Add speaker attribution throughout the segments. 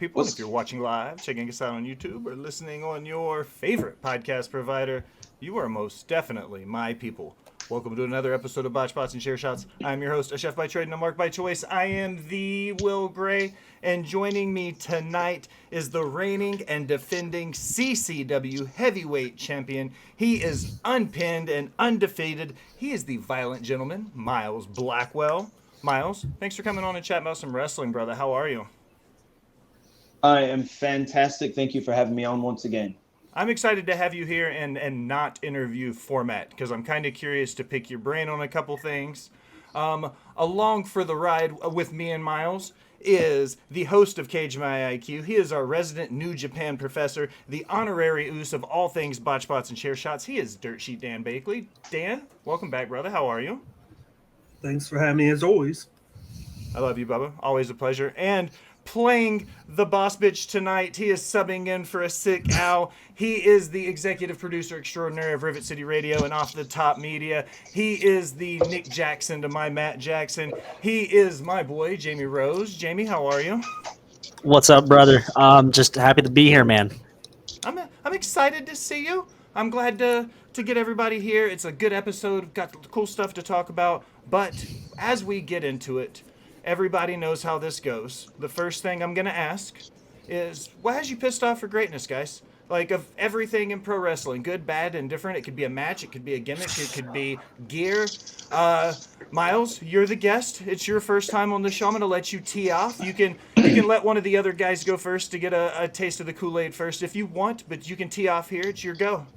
Speaker 1: people. And if you're watching live, checking us out on YouTube, or listening on your favorite podcast provider, you are most definitely my people. Welcome to another episode of Botched, Bots, and Share Shots. I'm your host, a chef by trade and a mark by choice. I am the Will Gray, and joining me tonight is the reigning and defending CCW heavyweight champion. He is unpinned and undefeated. He is the violent gentleman, Miles Blackwell. Miles, thanks for coming on and chatting about some wrestling, brother. How are you?
Speaker 2: I am fantastic. Thank you for having me on once again.
Speaker 1: I'm excited to have you here and not interview format because I'm kind of curious to pick your brain on a couple things. Along for the ride with me and Miles is the host of Cage My IQ. He is our resident New Japan professor, the honorary oos of all things Botch Bots and Share Shots. He is Dirt Sheet Dan Bakley. Dan, welcome back, brother. How are you?
Speaker 3: Thanks for having me as always.
Speaker 1: I love you, Bubba. Always a pleasure. And playing the boss bitch tonight, he is subbing in for a sick Al. He is the executive producer extraordinary of Rivet City Radio and Off the Top Media. He is the Nick Jackson to my Matt Jackson. He is my boy, Jamey Rose. Jamey, how are you?
Speaker 4: What's up, brother? Just happy to be here, man.
Speaker 1: I'm excited to see you. I'm glad to get everybody here. It's a good episode. Got cool stuff to talk about. But as we get into it, everybody knows how this goes. The first thing I'm going to ask is, what has you pissed off for greatness, guys? Like, of everything in pro wrestling, good, bad, and different. It could be a match. It could be a gimmick. It could be gear. Miles, you're the guest. It's your first time on the show. I'm going to let you tee off. You can let one of the other guys go first to get a taste of the Kool-Aid first if you want, but you can tee off here. It's your go.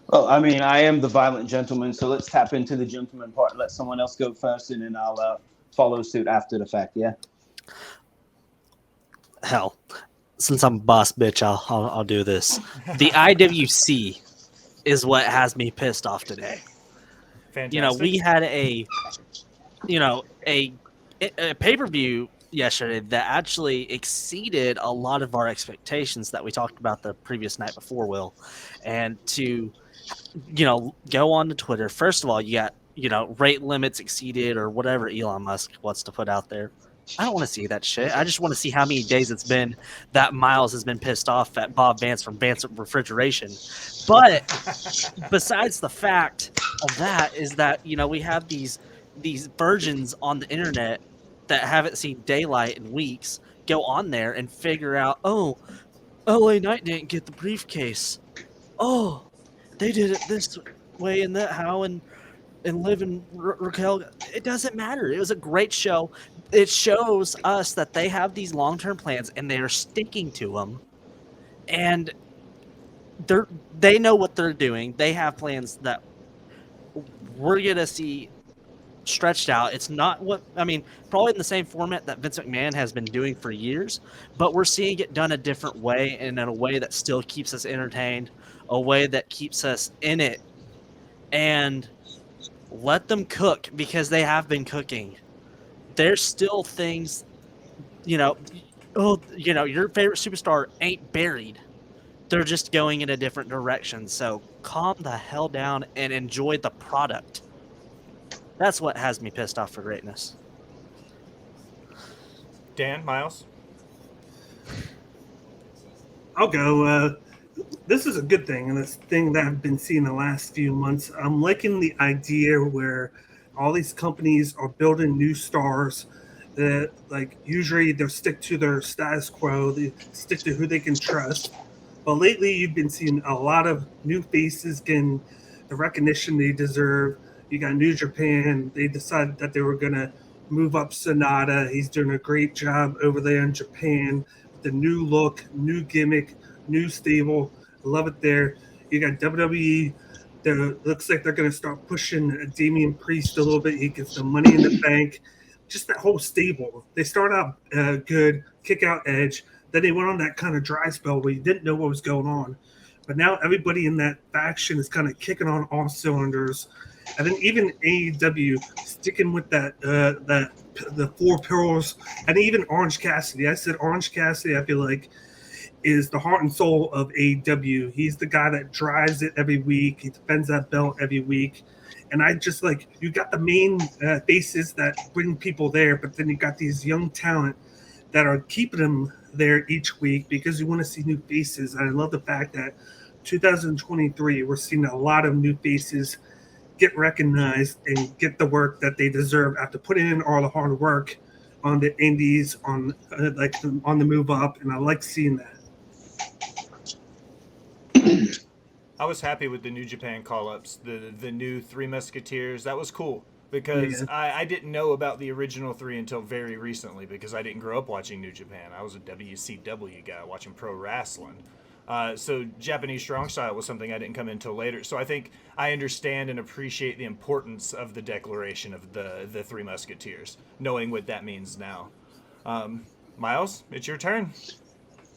Speaker 2: Well, I mean, I am the violent gentleman, so let's tap into the gentleman part. Let someone else go first, and then I'll follow suit after the fact, yeah?
Speaker 4: Hell, since I'm a boss bitch, I'll do this. The IWC is what has me pissed off today.
Speaker 1: Fantastic.
Speaker 4: We had a pay-per-view yesterday that actually exceeded a lot of our expectations that we talked about the previous night before, Will. And to, go on to Twitter, first of all, you got, rate limits exceeded or whatever Elon Musk wants to put out there. I don't want to see that shit. I just want to see how many days it's been that Miles has been pissed off at Bob Vance from Vance Refrigeration. But besides the fact of that is that, we have these virgins on the internet that haven't seen daylight in weeks go on there and figure out, oh, LA Knight didn't get the briefcase. Oh, they did it this way and that how and live in Raquel. It doesn't matter. It was a great show. It shows us that they have these long-term plans and they are sticking to them. And they know what they're doing. They have plans that we're going to see stretched out. It's not probably in the same format that Vince McMahon has been doing for years, but we're seeing it done a different way and in a way that still keeps us entertained, a way that keeps us in it. And let them cook because they have been cooking. There's still things, your favorite superstar ain't buried. They're just going in a different direction. So calm the hell down and enjoy the product. That's what has me pissed off for greatness.
Speaker 1: Dan, Miles?
Speaker 3: I'll go. This is a good thing, and this thing that I've been seeing the last few months. I'm liking the idea where all these companies are building new stars that, usually they'll stick to their status quo. They stick to who they can trust. But lately, you've been seeing a lot of new faces getting the recognition they deserve. You got New Japan. They decided that they were going to move up Sonata. He's doing a great job over there in Japan. The new look, new gimmick, new stable. I love it there. You got WWE. That looks like they're going to start pushing Damian Priest a little bit. He gets the Money in the Bank. Just that whole stable. They start out good, kick out Edge. Then they went on that kind of dry spell where you didn't know what was going on. But now everybody in that faction is kind of kicking on all cylinders. And then even AEW sticking with the four pillars, and even Orange Cassidy. I said Orange Cassidy, I feel like, is the heart and soul of AEW. He's the guy that drives it every week. He defends that belt every week. And I just you got the main faces that bring people there, but then you got these young talent that are keeping them there each week because you want to see new faces. And I love the fact that 2023, we're seeing a lot of new faces get recognized and get the work that they deserve after putting in all the hard work on the indies, on on the move up, and I like seeing that.
Speaker 1: I was happy with the New Japan call-ups, the new Three Musketeers. That was cool because
Speaker 3: Yeah.
Speaker 1: I didn't know about the original three until very recently because I didn't grow up watching New Japan. I was a WCW guy watching pro wrestling. So Japanese strong style was something I didn't come into later. So I think I understand and appreciate the importance of the declaration of the Three Musketeers, knowing what that means now. Miles, it's your turn.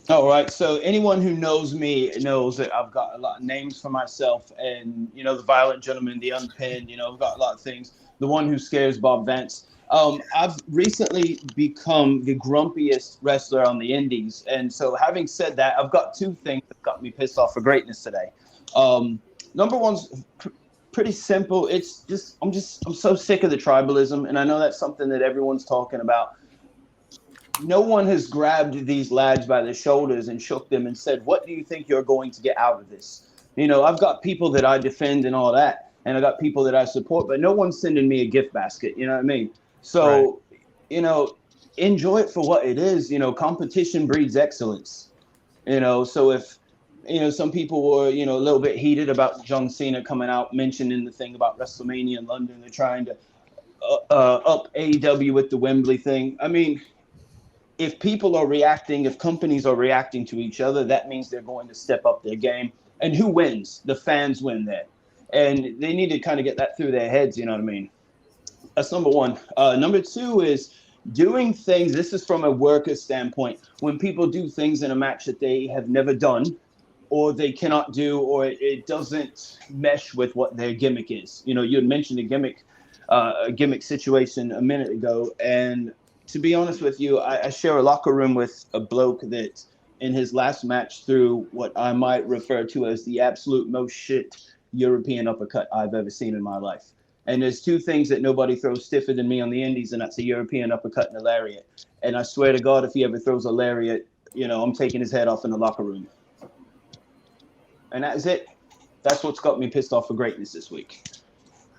Speaker 2: All right. So anyone who knows me knows that I've got a lot of names for myself, and the violent gentleman, the unpinned. I've got a lot of things. The one who scares Bob Vance. I've recently become the grumpiest wrestler on the indies, and so having said that, I've got two things that got me pissed off for greatness today. Number one's pretty simple. It's just I'm so sick of the tribalism, and I know that's something that everyone's talking about. No one has grabbed these lads by the shoulders and shook them and said, what do you think you're going to get out of this? I've got people that I defend and all that, and I got people that I support, but no one's sending me a gift basket. You know what I mean? So, right. Enjoy it for what it is. Competition breeds excellence. So if, some people were, a little bit heated about John Cena coming out mentioning the thing about WrestleMania in London. They're trying to up AEW with the Wembley thing. I mean, if people are reacting, if companies are reacting to each other, that means they're going to step up their game. And who wins? The fans win there. And they need to kind of get that through their heads, you know what I mean? That's number one. Number two is doing things. This is from a worker standpoint. When people do things in a match that they have never done or they cannot do, or it doesn't mesh with what their gimmick is. You had mentioned a gimmick situation a minute ago, and to be honest with you, I share a locker room with a bloke that in his last match threw what I might refer to as the absolute most shit European uppercut I've ever seen in my life. And there's two things that nobody throws stiffer than me on the indies, and that's a European uppercut and a lariat. And I swear to God, if he ever throws a lariat, I'm taking his head off in the locker room. And that's it. That's what's got me pissed off for greatness this week.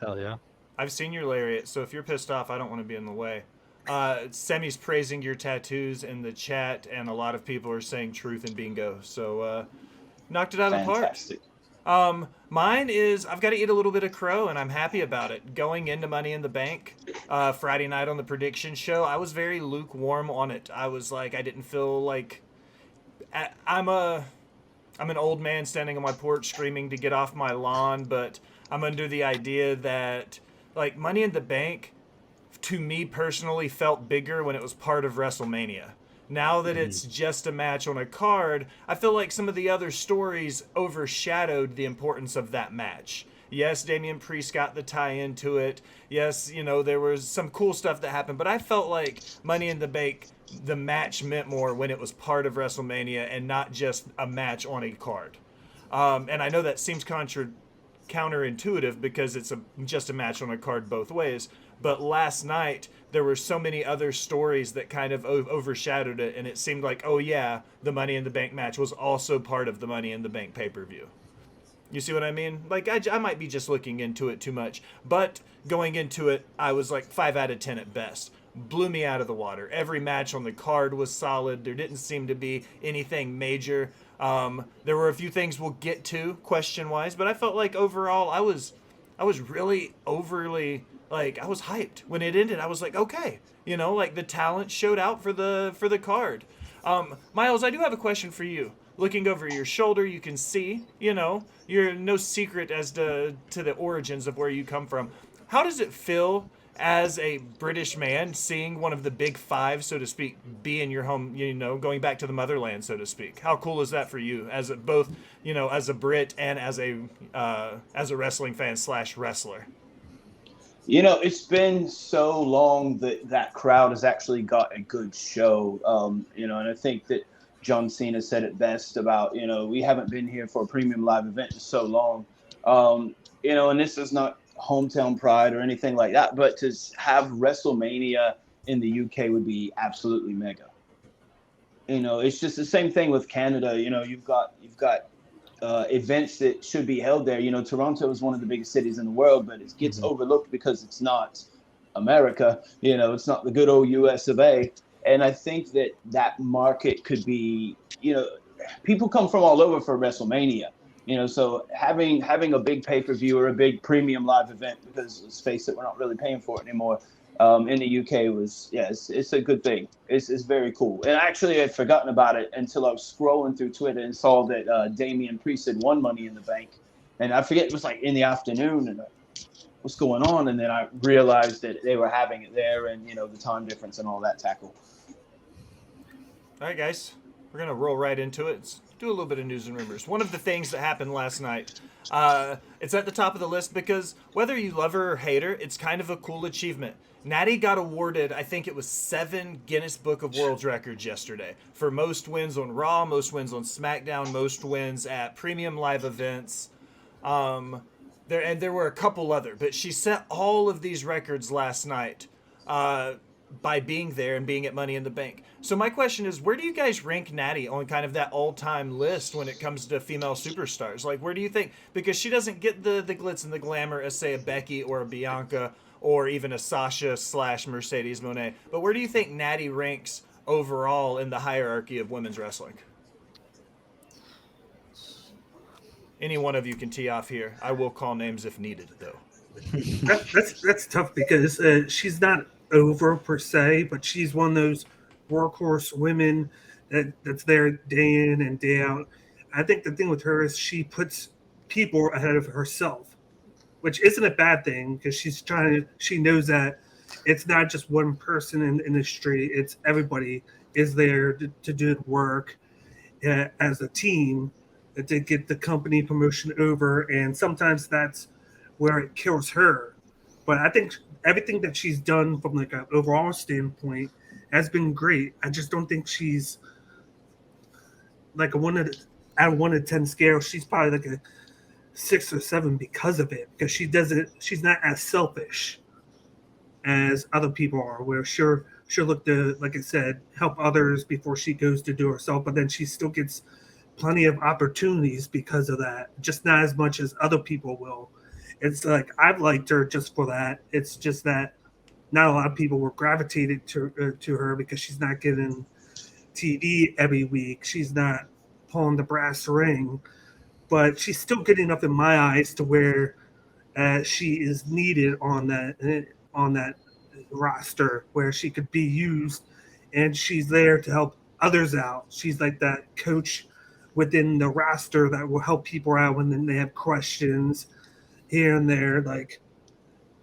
Speaker 4: Hell yeah.
Speaker 1: I've seen your lariat, so if you're pissed off, I don't want to be in the way. Semi's praising your tattoos in the chat, and a lot of people are saying truth and bingo. So knocked it out of the park.
Speaker 2: Fantastic.
Speaker 1: Mine is I've got to eat a little bit of crow, and I'm happy about it. Going into Money in the Bank Friday night on the prediction show, I was very lukewarm on it. I was like, I didn't feel like I'm an old man standing on my porch screaming to get off my lawn, but I'm under the idea that like Money in the Bank, to me personally, felt bigger when it was part of WrestleMania. Now that it's just a match on a card, I feel like some of the other stories overshadowed the importance of that match. Yes, Damian Priest got the tie-in to it. Yes, there was some cool stuff that happened, but I felt like Money in the Bank, the match meant more when it was part of WrestleMania and not just a match on a card. And I know that seems counterintuitive because it's just a match on a card both ways. But last night, there were so many other stories that kind of overshadowed it, and it seemed like, oh yeah, the Money in the Bank match was also part of the Money in the Bank pay-per-view. You see what I mean? Like, I might be just looking into it too much, but going into it, I was like 5 out of 10 at best. Blew me out of the water. Every match on the card was solid. There didn't seem to be anything major. There were a few things we'll get to question-wise, but I felt like overall I was really overly... Like, I was hyped. When it ended, I was like, okay. Like, the talent showed out for the card. Miles, I do have a question for you. Looking over your shoulder, you can see, you're no secret as to the origins of where you come from. How does it feel as a British man seeing one of the big five, so to speak, be in your home, going back to the motherland, so to speak? How cool is that for you as both, as a Brit and as a wrestling fan / wrestler?
Speaker 2: It's been so long that crowd has actually got a good show, and I think that John Cena said it best about, we haven't been here for a premium live event in so long, and this is not hometown pride or anything like that, but to have WrestleMania in the UK would be absolutely mega. it's just the same thing with Canada. You've got events that should be held there. Toronto is one of the biggest cities in the world, but it gets overlooked because it's not America. It's not the good old US of A. And I think that market could be, people come from all over for WrestleMania. So having a big pay-per-view or a big premium live event, because let's face it, we're not really paying for it anymore. In the UK it's a good thing. It's very cool. And actually, I'd forgotten about it until I was scrolling through Twitter and saw that Damian Priest had won Money in the Bank, and I forget, it was like in the afternoon, and what's going on? And then I realized that they were having it there, and the time difference and all that tackle.
Speaker 1: All right, guys, we're gonna roll right into it. Let's do a little bit of news and rumors. One of the things that happened last night, it's at the top of the list because whether you love her or hate her, it's kind of a cool achievement. Natty got awarded, I think it was 7 Guinness Book of World Records yesterday for most wins on Raw, most wins on SmackDown, most wins at premium live events. There were a couple other, but she set all of these records last night by being there and being at Money in the Bank. So my question is, where do you guys rank Natty on kind of that all-time list when it comes to female superstars? Like, where do you think? Because she doesn't get the glitz and the glamour as, say, a Becky or a Bianca or even a Sasha / Mercedes Moné. But where do you think Natty ranks overall in the hierarchy of women's wrestling? Any one of you can tee off here. I will call names if needed, though.
Speaker 3: That's tough because she's not over per se, but she's one of those workhorse women that's there day in and day out. I think the thing with her is she puts people ahead of herself, which isn't a bad thing because she knows that it's not just one person in the industry, it's everybody is there to do the work as a team to get the company promotion over, and sometimes that's where it kills her. But I think everything that she's done from like an overall standpoint has been great. I just don't think she's like out of 1 to 10 scale. She's probably like a 6 or 7 because of it, because she's not as selfish as other people are, where she'll look to, like I said, help others before she goes to do herself, but then she still gets plenty of opportunities because of that, just not as much as other people will. It's like, I've liked her just for that. It's just that not a lot of people were gravitated to her because she's not getting TV every week. She's not pulling the brass ring, but she's still good enough in my eyes to where she is needed on that roster where she could be used, and she's there to help others out. She's like that coach within the roster that will help people out when they have questions here and there. Like,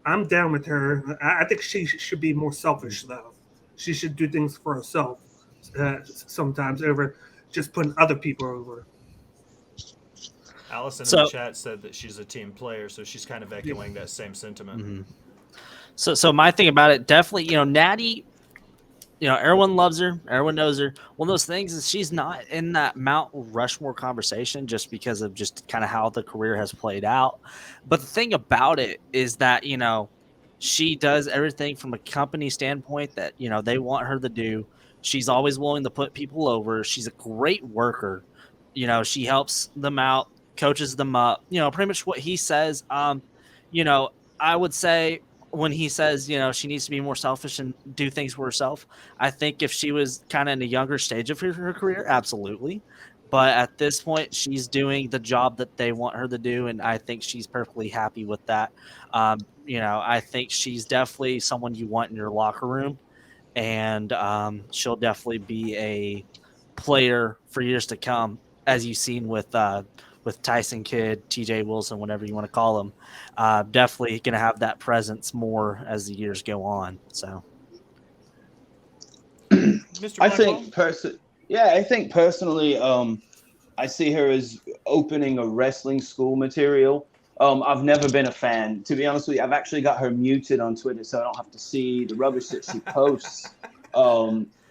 Speaker 3: I'm down with her. I think she should be more selfish, though. She should do things for herself sometimes over just putting other people over.
Speaker 1: Allison in the chat said that she's a team player, so she's kind of echoing that same sentiment.
Speaker 4: Mm-hmm. So my thing about it, definitely, Natty, everyone loves her, everyone knows her. One of those things is she's not in that Mount Rushmore conversation just because of just kind of how the career has played out. But the thing about it is that, she does everything from a company standpoint that, they want her to do. She's always willing to put people over. She's a great worker. She helps them out, coaches them up, pretty much what he says. I would say, when he says, she needs to be more selfish and do things for herself, I think if she was kind of in a younger stage of her career, absolutely. But at this point, she's doing the job that they want her to do, and I think she's perfectly happy with that. I think she's definitely someone you want in your locker room, and she'll definitely be a player for years to come, as you've seen with Tyson Kidd, TJ Wilson, whatever you want to call him. Definitely going to have that presence more as the years go on. So,
Speaker 1: Mr. Blackwell?
Speaker 2: I think personally, I see her as opening a wrestling school material. I've never been a fan. To be honest with you, I've actually got her muted on Twitter so I don't have to see the rubbish that she posts.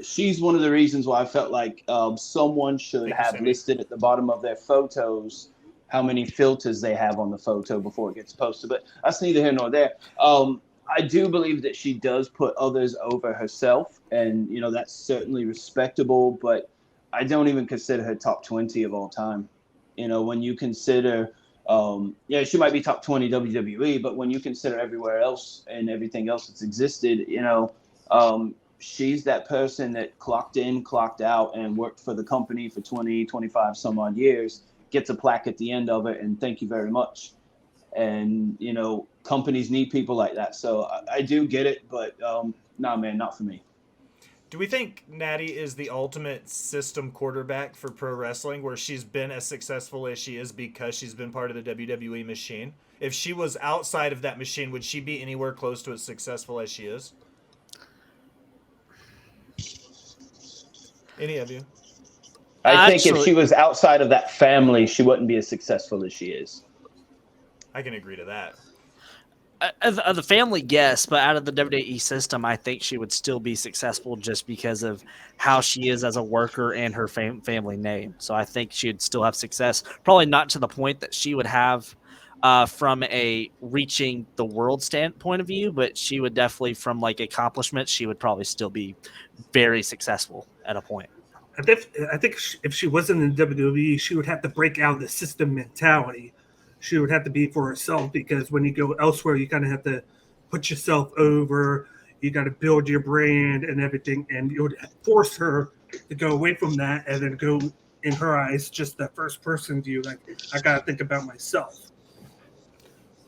Speaker 2: She's one of the reasons why I felt like someone should have listed at the bottom of their photos how many filters they have on the photo before it gets posted. But that's neither here nor there. I do believe that she does put others over herself, and that's certainly respectable. But I don't even consider her top 20 of all time. You know, when you consider, yeah, she might be top 20 WWE, but when you consider everywhere else and everything else that's existed, you know, she's that person that clocked in, clocked out, and worked for the company for 20, 25 some odd years, gets a plaque at the end of it, and thank you very much. And, you know, companies need people like that. So I do get it, but nah, man, not for me.
Speaker 1: Do we think Natty is the ultimate system quarterback for pro wrestling, where she's been as successful as she is because she's been part of the WWE machine? If she was outside of that machine, would she be anywhere close to as successful as she is? Any of you?
Speaker 2: I think if she was outside of that family, she wouldn't be as successful as she is.
Speaker 1: I can agree to that.
Speaker 4: The family, yes, but out of the WWE system, I think she would still be successful just because of how she is as a worker and her family name. So I think she'd still have success. Probably not to the point that she would have from a reaching the world standpoint of view, but she would definitely, from like accomplishments, she would probably still be very successful at a point.
Speaker 3: I think if she wasn't in WWE, she would have to break out the system mentality. She would have to be for herself, because when you go elsewhere, you kind of have to put yourself over. You got to build your brand and everything, and it would force her to go away from that and then go, in her eyes, just that first person view. Like, I got to think about myself.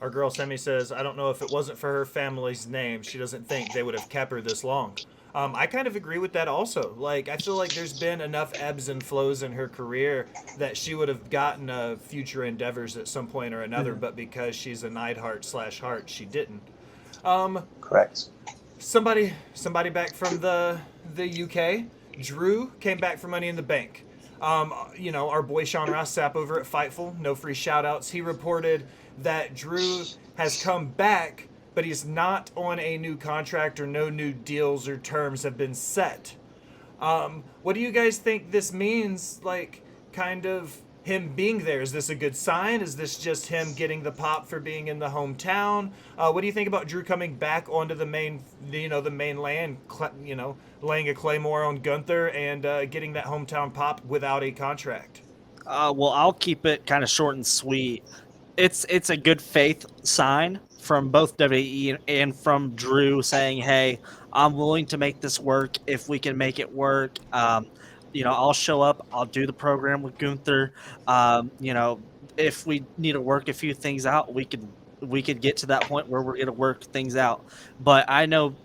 Speaker 1: Our girl Semi says, I don't know if it wasn't for her family's name, she doesn't think they would have kept her this long. I kind of agree with that also. Like, I feel like there's been enough ebbs and flows in her career that she would have gotten future endeavors at some point or another, but because she's a Neidhart/Hart, she didn't.
Speaker 2: Correct.
Speaker 1: Somebody back from the UK, Drew, came back for Money in the Bank. You know, our boy Sean Ross Sapp over at Fightful, no free shout-outs, he reported that Drew has come back, but he's not on a new contract, or no new deals or terms have been set. What do you guys think this means, like, kind of him being there? Is this a good sign? Is this just him getting the pop for being in the hometown? What do you think about Drew coming back onto the main land, you know, laying a claymore on Gunther and getting that hometown pop without a contract?
Speaker 4: Well, I'll keep it kind of short and sweet. It's a good faith sign from both WWE and from Drew, saying, hey, I'm willing to make this work if we can make it work. You know, I'll show up, I'll do the program with Gunther. You know, if we need to work a few things out, we could get to that point where we're going to work things out. But I know,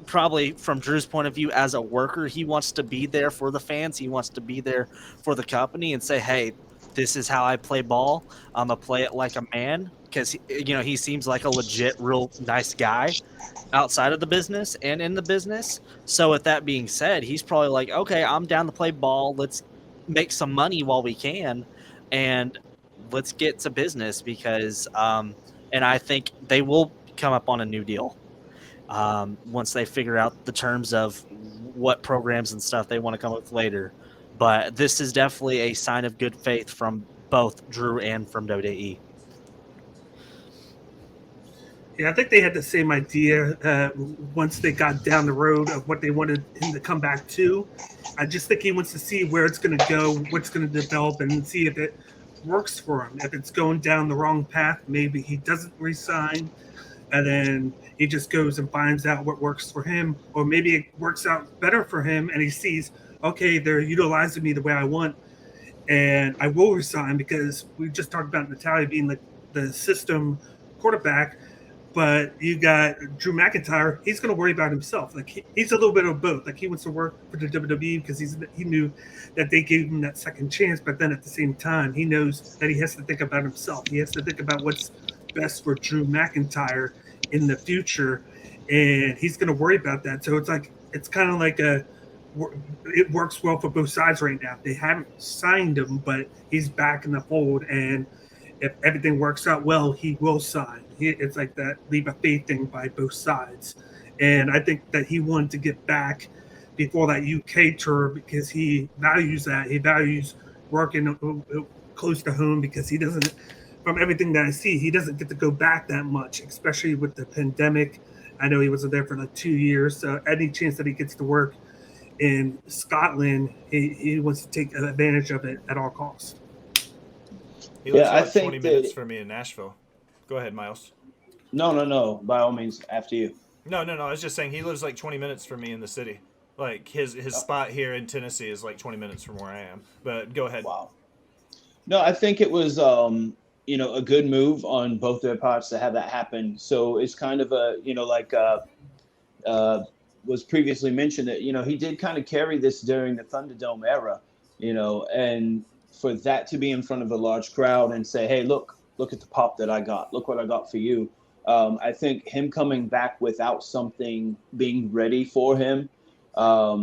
Speaker 4: probably from Drew's point of view as a worker, he wants to be there for the fans. He wants to be there for the company and say, hey, this is how I play ball. I'm going to play it like a man, because, you know, he seems like a legit, real nice guy outside of the business and in the business. So with that being said, he's probably like, okay, I'm down to play ball. Let's make some money while we can, and let's get to business, because and I think they will come up on a new deal once they figure out the terms of what programs and stuff they want to come up with later. But this is definitely a sign of good faith from both Drew and from WWE.
Speaker 3: Yeah, I think they had the same idea once they got down the road of what they wanted him to come back to. I just think he wants to see where it's going to go, what's going to develop, and see if it works for him. If it's going down the wrong path, maybe he doesn't resign, and then he just goes and finds out what works for him. Or maybe it works out better for him, and he sees, okay, they're utilizing me the way I want, and I will resign, because we just talked about Natalya being like the system quarterback. But you got Drew McIntyre. He's going to worry about himself. Like, he's a little bit of both. Like, he wants to work for the WWE because he knew that they gave him that second chance. But then at the same time, he knows that he has to think about himself. He has to think about what's best for Drew McIntyre in the future, and he's going to worry about that. So it's kind of like it works well for both sides right now. They haven't signed him, but he's back in the fold, and if everything works out well, he will sign. It's like that leap of faith thing by both sides. And I think that he wanted to get back before that UK tour, because he values that. He values working close to home, because he doesn't, from everything that I see, he doesn't get to go back that much, especially with the pandemic. I know he wasn't there for like 2 years. So any chance that he gets to work in Scotland, he wants to take advantage of it at all costs.
Speaker 1: He lives
Speaker 2: Yeah, I
Speaker 1: about 20
Speaker 2: think
Speaker 1: minutes
Speaker 2: that
Speaker 1: from me in Nashville. Go ahead, Miles.
Speaker 2: no. By all means, after you.
Speaker 1: No. I was just saying he lives like 20 minutes from me in the city. Like his
Speaker 2: Oh,
Speaker 1: spot here in Tennessee is like 20 minutes from where I am. But go ahead.
Speaker 2: wow. No, I think it was a good move on both their parts to have that happen. So it's kind of a uh, was previously mentioned that he did kind of carry this during the Thunderdome era, and for that to be in front of a large crowd and say, "Hey, look at the pop that I got. Look what I got for you." I think him coming back without something being ready for him I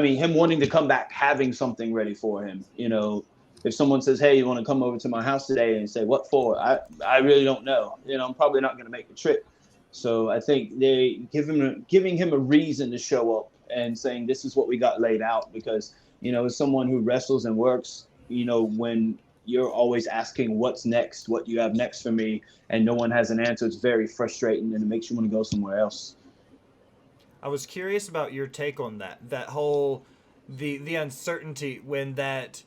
Speaker 2: mean, him wanting to come back having something ready for him. If someone says, "Hey, you want to come over to my house today?" and say, "What for?" I really don't know. I'm probably not going to make the trip. So I think they giving him a reason to show up and saying, "This is what we got laid out." Because as someone who wrestles and works, when you're always asking what's next, what do you have next for me, and no one has an answer, it's very frustrating and it makes you want to go somewhere else.
Speaker 1: I was curious about your take on that whole the uncertainty when that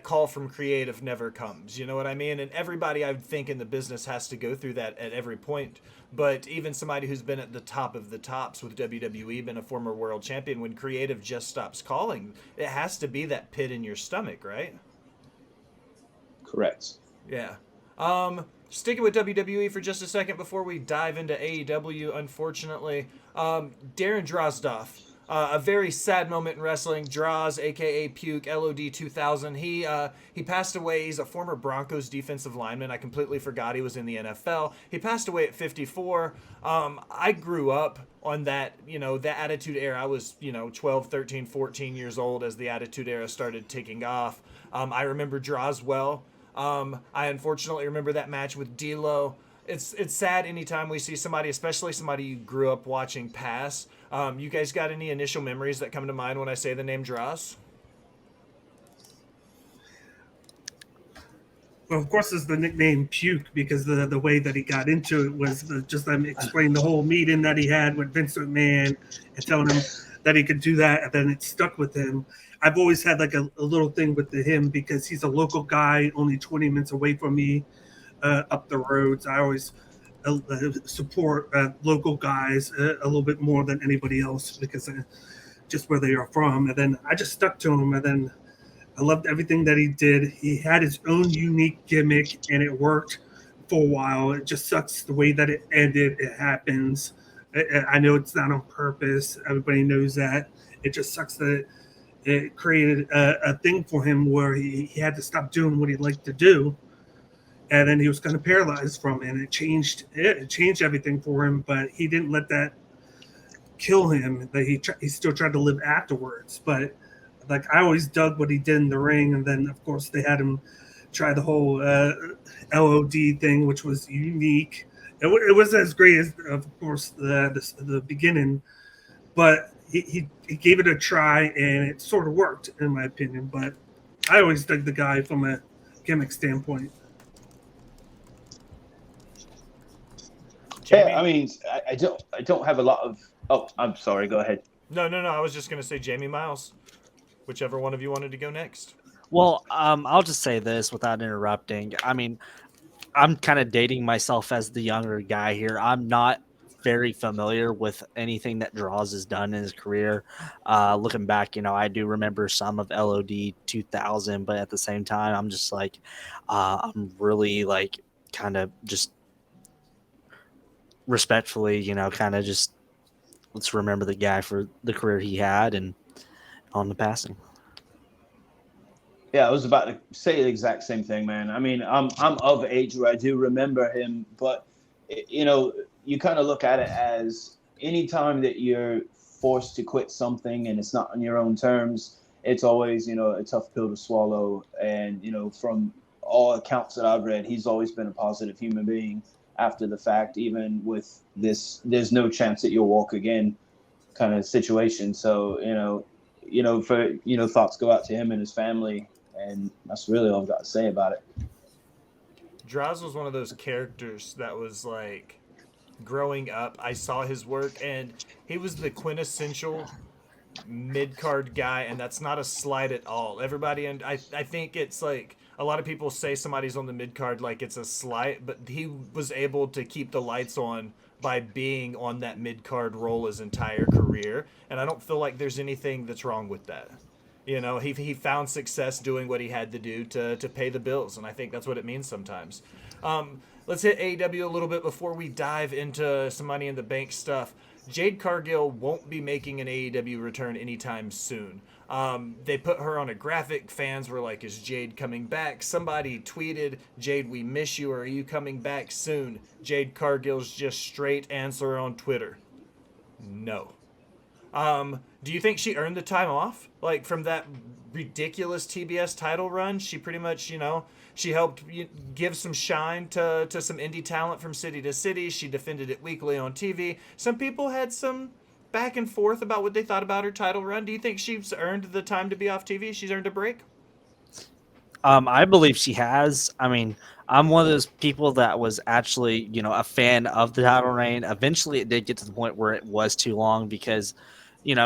Speaker 1: call from creative never comes. You know what I mean? And everybody I think in the business has to go through that at every point. But even somebody who's been at the top of the tops with WWE, been a former world champion, when creative just stops calling, it has to be that pit in your stomach, right?
Speaker 2: Correct.
Speaker 1: Yeah. Sticking with WWE for just a second before we dive into AEW, unfortunately, Darren Drozdov, a very sad moment in wrestling. Droz, aka Puke, LOD 2000. He passed away. He's a former Broncos defensive lineman. I completely forgot he was in the NFL. He passed away at 54. I grew up on that, the Attitude Era. I was, 12, 13, 14 years old as the Attitude Era started ticking off. I remember Droz well. I unfortunately remember that match with D'Lo. It's sad anytime we see somebody, especially somebody you grew up watching, pass. You guys got any initial memories that come to mind when I say the name Droz?
Speaker 3: Well, of course, it's the nickname Puke because the way that he got into it was just explain the whole meeting that he had with Vince McMahon and telling him that he could do that, and then it stuck with him. I've always had like a little thing with him because he's a local guy, only 20 minutes away from me, up the roads. I always support local guys a little bit more than anybody else because just where they are from. And then I just stuck to him, and then I loved everything that he did. He had his own unique gimmick, and it worked for a while. It just sucks the way that it ended. It happens. I know it's not on purpose. Everybody knows that. It just sucks that it created a thing for him where he had to stop doing what he liked to do. And then he was kind of paralyzed from it. And it changed everything for him, but he didn't let that kill him. That he still tried to live afterwards. But like I always dug what he did in the ring, and then of course they had him try the whole LOD thing, which was unique. It wasn't as great as, of course, the beginning, but he gave it a try, and it sort of worked in my opinion. But I always dug the guy from a gimmick standpoint.
Speaker 1: Jamey?
Speaker 2: Yeah, I mean, I don't have a lot of. Oh, I'm sorry. Go ahead.
Speaker 1: No. I was just gonna say Jamie Miles. Whichever one of you wanted to go next.
Speaker 4: Well, I'll just say this without interrupting. I mean, I'm kind of dating myself as the younger guy here. I'm not very familiar with anything that Droz has done in his career. Looking back, I do remember some of LOD 2000, but at the same time, I'm just like, I'm really like kind of just respectfully, kind of just let's remember the guy for the career he had and on the passing.
Speaker 2: Yeah, I was about to say the exact same thing, man. I mean, I'm of age where I do remember him, but you kind of look at it as any time that you're forced to quit something and it's not on your own terms, it's always a tough pill to swallow. And from all accounts that I've read, he's always been a positive human being after the fact, even with this "there's no chance that you'll walk again" kind of situation. So thoughts go out to him and his family. And that's really all I've got to say about it.
Speaker 1: Droz was one of those characters that was like, growing up, I saw his work, and he was the quintessential mid-card guy, and that's not a slight at all. Everybody, and I think it's like a lot of people say somebody's on the mid-card like it's a slight, but he was able to keep the lights on by being on that mid-card role his entire career, and I don't feel like there's anything that's wrong with that. You know, he found success doing what he had to do to pay the bills, and I think that's what it means sometimes. Let's hit AEW a little bit before we dive into some Money in the Bank stuff. Jade Cargill won't be making an AEW return anytime soon. They put her on a graphic. Fans were like, is Jade coming back? Somebody tweeted, Jade, we miss you. Are you coming back soon? Jade Cargill's just straight answer on Twitter. No. Do you think she earned the time off? Like, from that ridiculous TBS title run, she pretty much, she helped give some shine to some indie talent from city to city. She defended it weekly on TV. Some people had some back and forth about what they thought about her title run. Do you think she's earned the time to be off TV? She's earned a break?
Speaker 4: I believe she has. I mean, I'm one of those people that was actually, a fan of the title reign. Eventually, it did get to the point where it was too long because,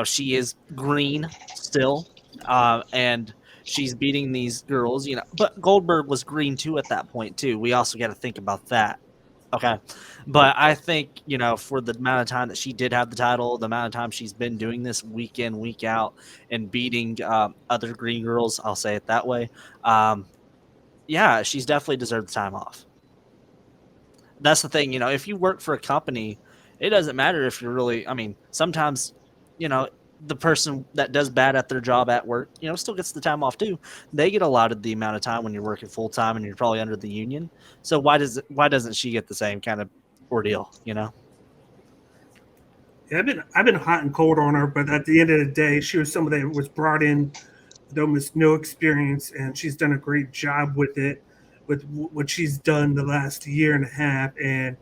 Speaker 4: she is green still, and she's beating these girls, But Goldberg was green too at that point too. We also got to think about that. Okay. But I think, for the amount of time that she did have the title, the amount of time she's been doing this week in, week out, and beating other green girls, I'll say it that way. Yeah, she's definitely deserved the time off. That's the thing, if you work for a company, it doesn't matter if you're really, sometimes, the person that does bad at their job at work, still gets the time off too. They get allotted the amount of time when you're working full time and you're probably under the union. So why doesn't she get the same kind of ordeal?
Speaker 3: Yeah, I've been hot and cold on her, but at the end of the day, she was somebody that was brought in with almost no experience, and she's done a great job with it, with what she's done the last year and a half, and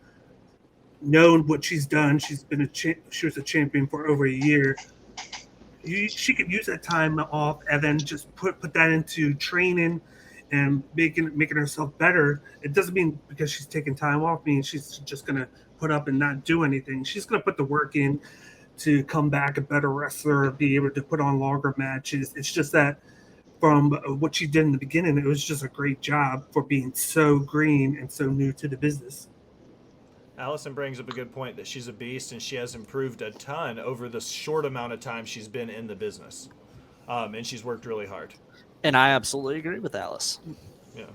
Speaker 3: knowing what she's done. She's been she was a champion for over a year. She could use that time off and then just put that into training and making herself better. It doesn't mean because she's taking time off means she's just gonna put up and not do anything. She's gonna put the work in to come back a better wrestler, be able to put on longer matches. It's just that from what she did in the beginning, it was just a great job for being so green and so new to the business.
Speaker 1: Allison brings up a good point that she's a beast and she has improved a ton over the short amount of time she's been in the business. And she's worked really hard.
Speaker 4: And I absolutely agree with Alice.
Speaker 1: Yeah.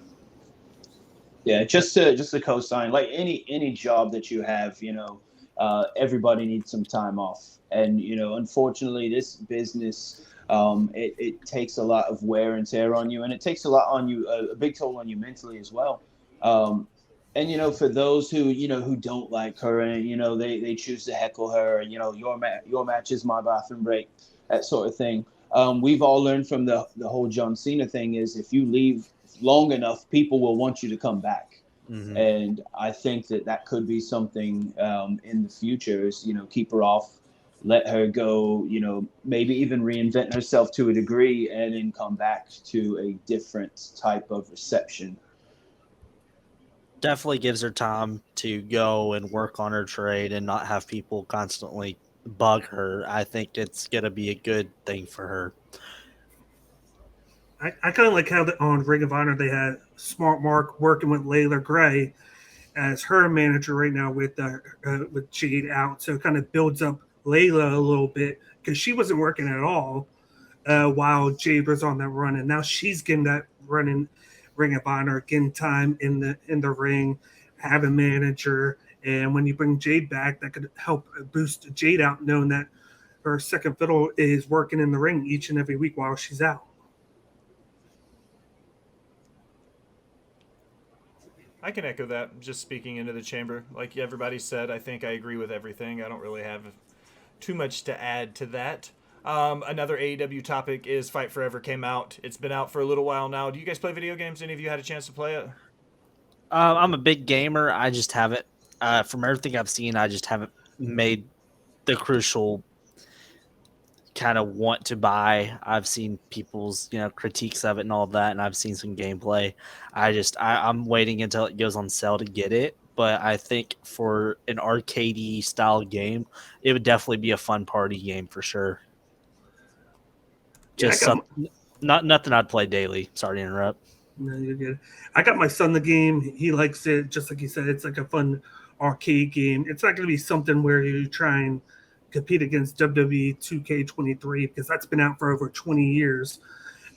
Speaker 2: Yeah, just to co-sign, like any job that you have, everybody needs some time off. And, unfortunately, this business, it takes a lot of wear and tear on you, and it takes a lot on you, a big toll on you mentally as well. And, for those who, who don't like her and, they choose to heckle her and, your match is my bathroom break, that sort of thing. We've all learned from the whole John Cena thing is if you leave long enough, people will want you to come back. Mm-hmm. And I think that could be something in the future is, keep her off, let her go, maybe even reinvent herself to a degree and then come back to a different type of reception.
Speaker 4: Definitely gives her time to go and work on her trade and not have people constantly bug her. I think it's going to be a good thing for her.
Speaker 3: I kind of like how on Ring of Honor they had Smart Mark working with Layla Gray as her manager right now with Jade out. So it kind of builds up Layla a little bit because she wasn't working at all while Jade was on that run. And now she's getting that run in Ring of Honor, getting time in the ring, have a manager, and when you bring Jade back, that could help boost Jade out, knowing that her second fiddle is working in the ring each and every week while she's out.
Speaker 1: I can echo that, just speaking into the chamber. Like everybody said, I think I agree with everything. I don't really have too much to add to that. Another AEW topic is Fight Forever came out. It's been out for a little while now. Do you guys play video games? Any of you had a chance to play it?
Speaker 4: I'm a big gamer. I just haven't, from everything I've seen, I just haven't made the crucial kind of want to buy. I've seen people's, critiques of it and all of that, and I've seen some gameplay. I'm waiting until it goes on sale to get it. But I think for an arcadey style game, it would definitely be a fun party game for sure. Just nothing I'd play daily. Sorry to interrupt.
Speaker 3: No, you're good. I got my son the game. He likes it. Just like you said, it's like a fun arcade game. It's not going to be something where you try and compete against WWE 2K23 because that's been out for over 20 years.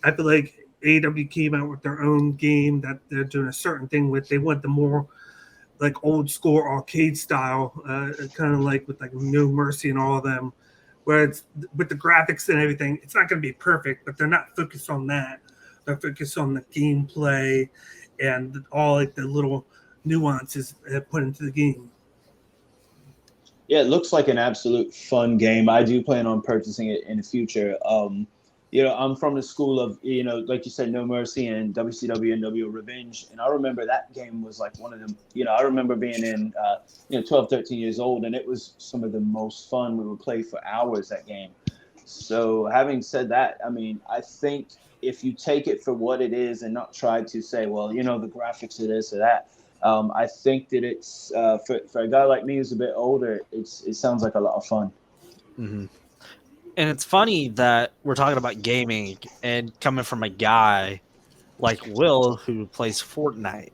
Speaker 3: I feel like AEW came out with their own game that they're doing a certain thing with. They want the more like old school arcade style, kind of like with like No Mercy and all of them, where it's with the graphics and everything. It's not going to be perfect, but they're not focused on that. They're focused on the gameplay and all like the little nuances put into the game.
Speaker 2: Yeah, it looks like an absolute fun game. I do plan on purchasing it in the future. I'm from the school of, like you said, No Mercy and WCW and NWO Revenge. And I remember that game was like one of them, I remember being in, 12, 13 years old, and it was some of the most fun. We would play for hours, that game. So having said that, I mean, I think if you take it for what it is and not try to say, well, the graphics of this or that, I think that it's for a guy like me who's a bit older, it sounds like a lot of fun.
Speaker 4: Mm-hmm. And it's funny that we're talking about gaming and coming from a guy like Will who plays Fortnite.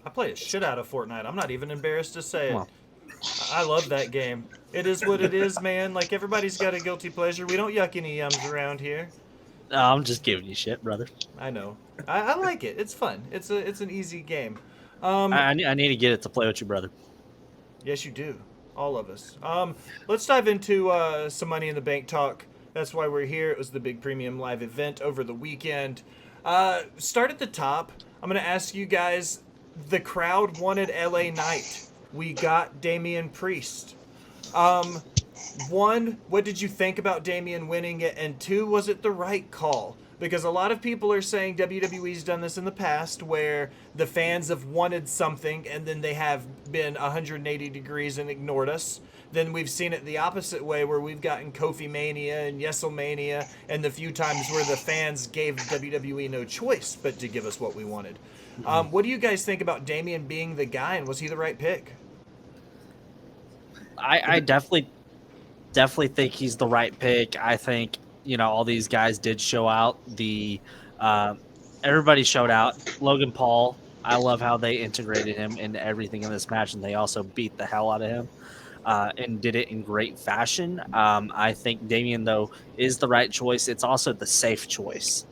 Speaker 1: I play a shit out of Fortnite. I'm not even embarrassed to say it. I love that game. It is what it is, man. Like, everybody's got a guilty pleasure. We don't yuck any yums around here.
Speaker 4: No, I'm just giving you shit, brother.
Speaker 1: I know. I like it. It's fun. It's an easy game.
Speaker 4: I need to get it to play with you, brother.
Speaker 1: Yes, you do. All of us. Let's dive into some Money in the Bank talk. That's why we're here. It was the big premium live event over the weekend. Start at the top. I'm going to ask you guys, the crowd wanted LA Knight. We got Damian Priest. One, what did you think about Damian winning it? And two, was it the right call? Because a lot of people are saying WWE's done this in the past where the fans have wanted something and then they have been 180 degrees and ignored us. Then we've seen it the opposite way where we've gotten Kofi Mania and Yeselmania and the few times where the fans gave WWE no choice but to give us what we wanted. What do you guys think about Damian being the guy, and was he the right pick?
Speaker 4: I definitely think he's the right pick. I think, all these guys did show out. Everybody showed out. Logan Paul, I love how they integrated him into everything in this match, and they also beat the hell out of him and did it in great fashion. I think Damian, though, is the right choice. It's also the safe choice.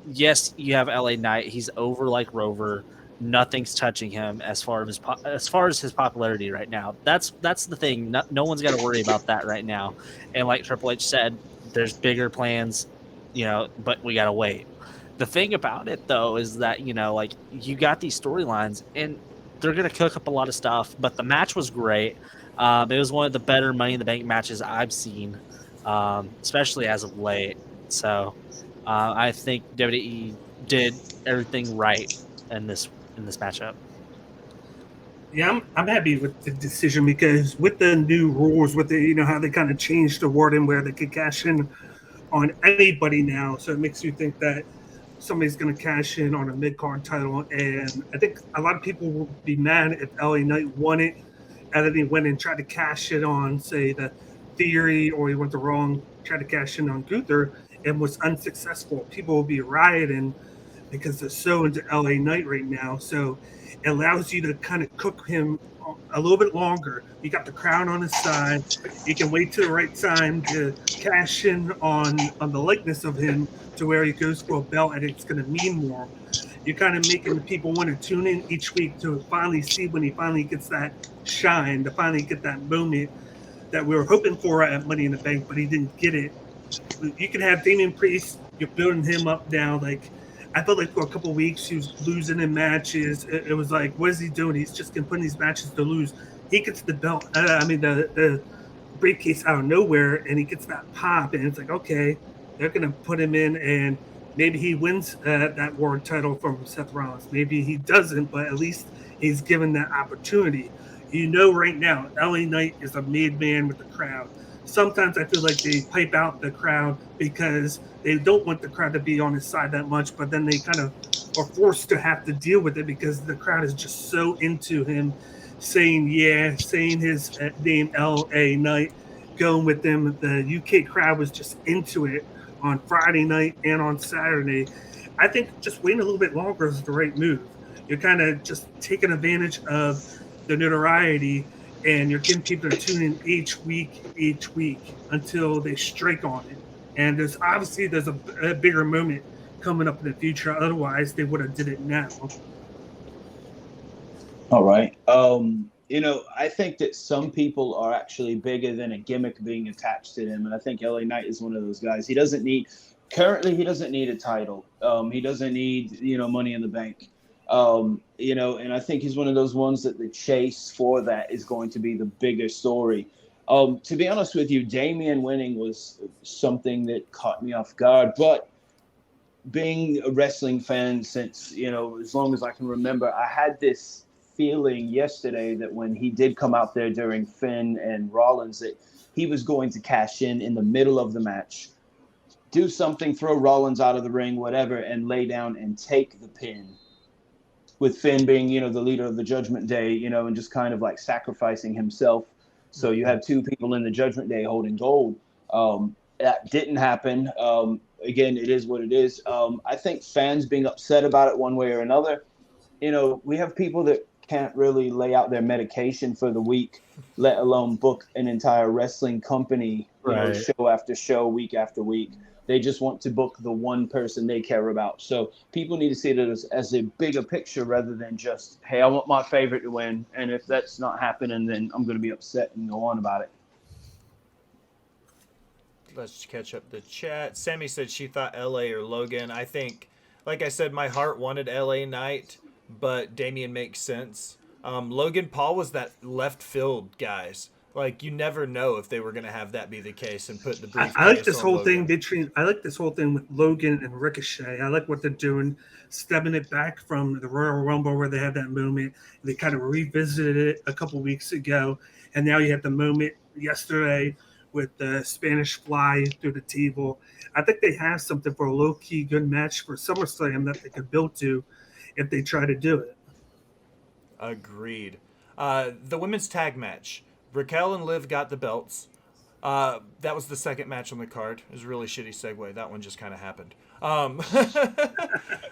Speaker 4: Yes, you have LA Knight. He's over like Rover. Nothing's touching him as far as his popularity right now. That's the thing. No one's got to worry about that right now. And like Triple H said, there's bigger plans, but we got to wait. The thing about it, though, is that, you got these storylines and they're going to cook up a lot of stuff. But the match was great. It was one of the better Money in the Bank matches I've seen, especially as of late. So I think WWE did everything right in this matchup.
Speaker 3: Yeah, I'm happy with the decision because with the new rules, with the how they kind of changed the wording where they could cash in on anybody now, so it makes you think that somebody's going to cash in on a mid-card title, and I think a lot of people will be mad if LA Knight won it, and then he went and tried to cash it on, say, the Theory, or he went the wrong, tried to cash in on Gunther, and was unsuccessful. People will be rioting because they're so into LA Knight right now. So it allows you to kind of cook him a little bit longer. You got the crown on his side. You can wait till the right time to cash in on the likeness of him to where he goes for a belt and it's going to mean more. You're kind of making the people want to tune in each week to finally see when he finally gets that shine, to finally get that moment that we were hoping for at Money in the Bank, but he didn't get it. You can have Damian Priest. You're building him up now. Like, I felt like for a couple of weeks he was losing in matches. It was like, what is he doing? He's just going to put in these matches to lose. He gets the belt. The briefcase out of nowhere, and he gets that pop, and it's like, okay, they're going to put him in, and maybe he wins that world title from Seth Rollins. Maybe he doesn't, but at least he's given that opportunity. Right now, LA Knight is a made man with the crowd. Sometimes I feel like they pipe out the crowd because they don't want the crowd to be on his side that much, but then they kind of are forced to have to deal with it because the crowd is just so into him saying his name, LA Knight, going with them. The UK crowd was just into it on Friday night and on Saturday. I think just waiting a little bit longer is the right move. You're kind of just taking advantage of the notoriety, and you're getting people to tune in each week until they strike on it. And there's a bigger moment coming up in the future. Otherwise, they would have did it now.
Speaker 2: All right. I think that some people are actually bigger than a gimmick being attached to them, and I think LA Knight is one of those guys. He doesn't need a title. He doesn't need Money in the Bank. And I think he's one of those ones that the chase for that is going to be the bigger story. To be honest with you, Damian winning was something that caught me off guard, but being a wrestling fan since, as long as I can remember, I had this feeling yesterday that when he did come out there during Finn and Rollins, that he was going to cash in the middle of the match, do something, throw Rollins out of the ring, whatever, and lay down and take the pin. With Finn being, the leader of the Judgment Day, and just kind of like sacrificing himself. So you have two people in the Judgment Day holding gold. That didn't happen. Again, it is what it is. I think fans being upset about it one way or another, we have people that can't really lay out their medication for the week, let alone book an entire wrestling company, show after show, week after week. They just want to book the one person they care about. So people need to see it as a bigger picture rather than just, hey, I want my favorite to win. And if that's not happening, then I'm going to be upset and go on about it.
Speaker 1: Let's catch up the chat. Sammy said she thought LA or Logan. I think, like I said, my heart wanted LA Knight, but Damian makes sense. Logan Paul was that left field, guys. Like, you never know if they were going to have that be the case and put the briefcase
Speaker 3: I like this whole
Speaker 1: Logan.
Speaker 3: thing. I like this whole thing with Logan and Ricochet. I like what they're doing, stepping it back from the Royal Rumble where they had that moment. They kind of revisited it a couple weeks ago, and now you have the moment yesterday with the Spanish Fly through the table. I think they have something for a low-key good match for SummerSlam that they could build to if they try to do it.
Speaker 1: Agreed. The women's tag match. Raquel and Liv got the belts. That was the second match on the card. It was a really shitty segue. That one just kind of happened.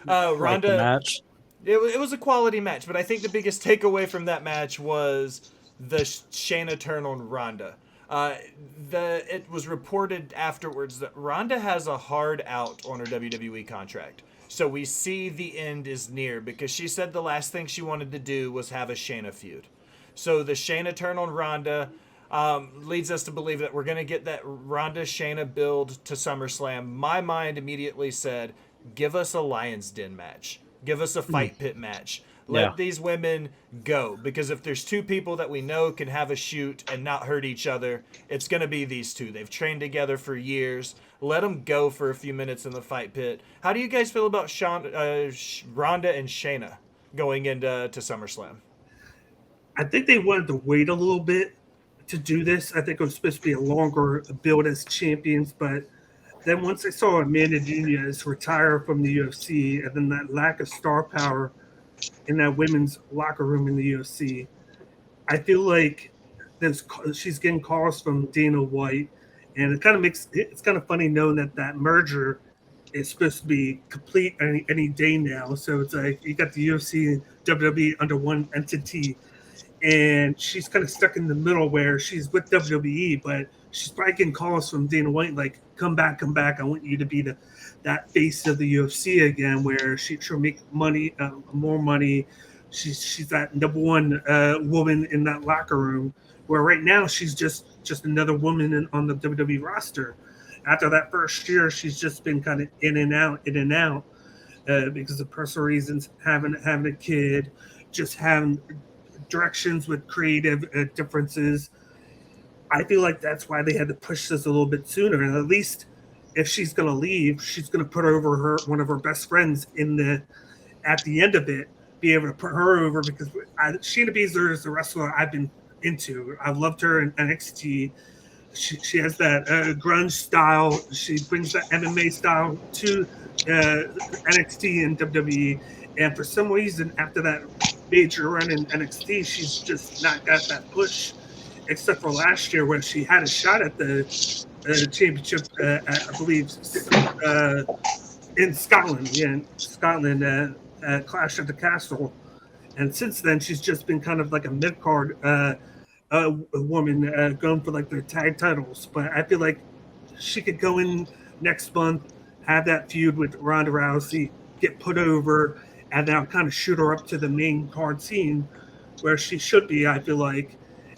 Speaker 1: Ronda
Speaker 4: match.
Speaker 1: It was a quality match, but I think the biggest takeaway from that match was the Shayna turn on Ronda. It was reported afterwards that Ronda has a hard out on her WWE contract. So we see the end is near because she said the last thing she wanted to do was have a Shayna feud. So the Shayna turn on Ronda leads us to believe that we're going to get that Ronda-Shayna build to SummerSlam. My mind immediately said, give us a Lion's Den match. Give us a Fight Pit match. Let these women go. Because if there's two people that we know can have a shoot and not hurt each other, it's going to be these two. They've trained together for years. Let them go for a few minutes in the Fight Pit. How do you guys feel about Ronda and Shayna going into SummerSlam?
Speaker 3: I think they wanted to wait a little bit to do this. I think it was supposed to be a longer build as champions, but then once I saw Amanda Nunes retire from the UFC and then that lack of star power in that women's locker room in the UFC, I feel like she's getting calls from Dana White, and it's kind of funny knowing that merger is supposed to be complete any day now. So it's like you got the UFC and WWE under one entity. And she's kind of stuck in the middle where she's with WWE, but she's probably getting calls from Dana White like, come back. I want you to be that face of the UFC again, where she'll make money, more money. She's that number one woman in that locker room, where right now she's just another woman on the WWE roster. After that first year, she's just been kind of in and out because of personal reasons, having a kid, just having directions with creative differences. I feel like that's why they had to push this a little bit sooner. And at least if she's going to leave, she's going to put over one of her best friends at the end of it, be able to put her over, because Shayna Baszler is the wrestler I've been into. I've loved her in NXT. She has that grunge style. She brings that MMA style to NXT and WWE. And for some reason, after that major run in NXT, she's just not got that push except for last year when she had a shot at the championship, I believe, in Scotland. Yeah, in Scotland, Clash at the Castle. And since then, she's just been kind of like a mid card a woman going for like their tag titles. But I feel like she could go in next month, have that feud with Ronda Rousey, get put over, and now kind of shoot her up to the main card scene where she should be, I feel like.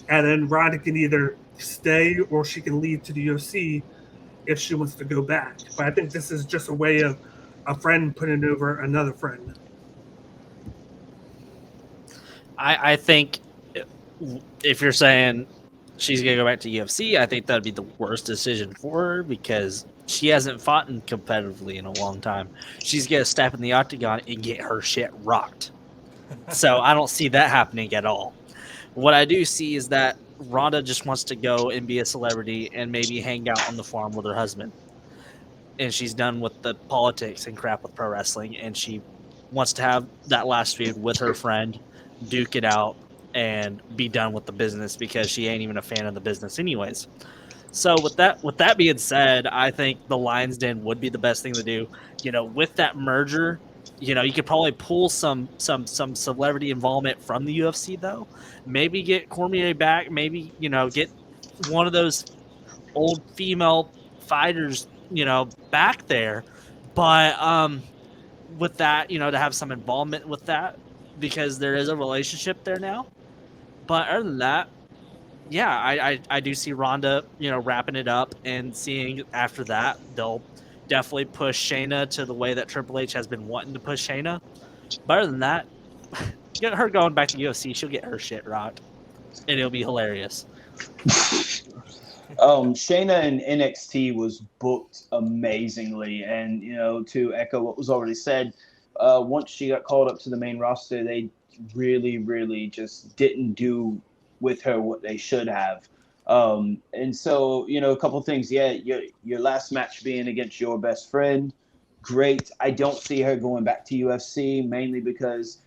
Speaker 3: And then Ronda can either stay or she can leave to the UFC if she wants to go back. But I think this is just a way of a friend putting over another friend.
Speaker 4: I think if you're saying she's going to go back to UFC, I think that'd be the worst decision for her because she hasn't fought competitively in a long time. She's going to step in the octagon and get her shit rocked. So I don't see that happening at all. What I do see is that Ronda just wants to go and be a celebrity and maybe hang out on the farm with her husband. And she's done with the politics and crap with pro wrestling. And she wants to have that last feud with her friend, duke it out, and be done with the business because she ain't even a fan of the business anyways. So with that being said, I think the Lions Den would be the best thing to do. You know, with that merger, you know, you could probably pull some celebrity involvement from the UFC though. Maybe get Cormier back, maybe, you know, get one of those old female fighters, you know, back there. But with that, you know, to have some involvement with that because there is a relationship there now. But other than that, yeah, I do see Ronda, you know, wrapping it up and seeing after that they'll definitely push Shayna to the way that Triple H has been wanting to push Shayna. But other than that, get her going back to UFC, she'll get her shit rocked, and it'll be hilarious.
Speaker 2: Shayna in NXT was booked amazingly, and you know, to echo what was already said, once she got called up to the main roster, they really just didn't do with her what they should have. And so, you know, a couple things. Yeah, your last match being against your best friend, great. I don't see her going back to UFC mainly because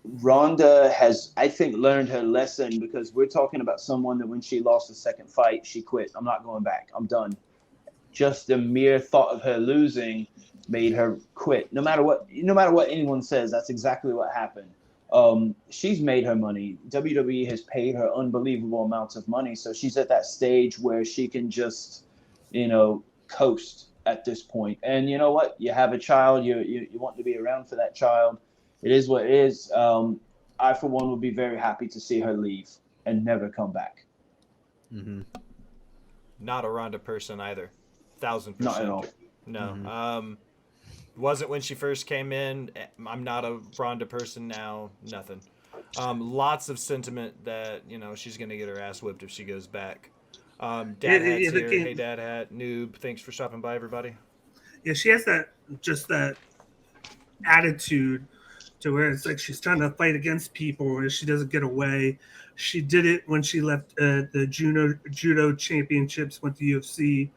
Speaker 2: Ronda has, I think, learned her lesson because we're talking about someone that when she lost the second fight, she quit. I'm not going back. I'm done. Just the mere thought of her losing made her quit. No matter what anyone says, that's exactly what happened. She's made her money. WWE has paid her unbelievable amounts of money. So she's at that stage where she can just, you know, coast at this point. And you know what? You have a child. You want to be around for that child. It is what it is. I, for one, would be very happy to see her leave and never come back.
Speaker 4: Mm-hmm.
Speaker 1: Not a Ronda person either. 1,000%.
Speaker 2: Not at all.
Speaker 1: No.
Speaker 4: Mm-hmm.
Speaker 1: Wasn't when she first came in. I'm not a Ronda person now. Nothing. Lots of sentiment that, you know, she's going to get her ass whipped if she goes back. Dad Hat's here. Hey, Dad Hat. Noob. Thanks for stopping by, everybody.
Speaker 3: Yeah, she has that attitude to where it's like she's trying to fight against people and she doesn't get away. She did it when she left the judo championships, went to UFC,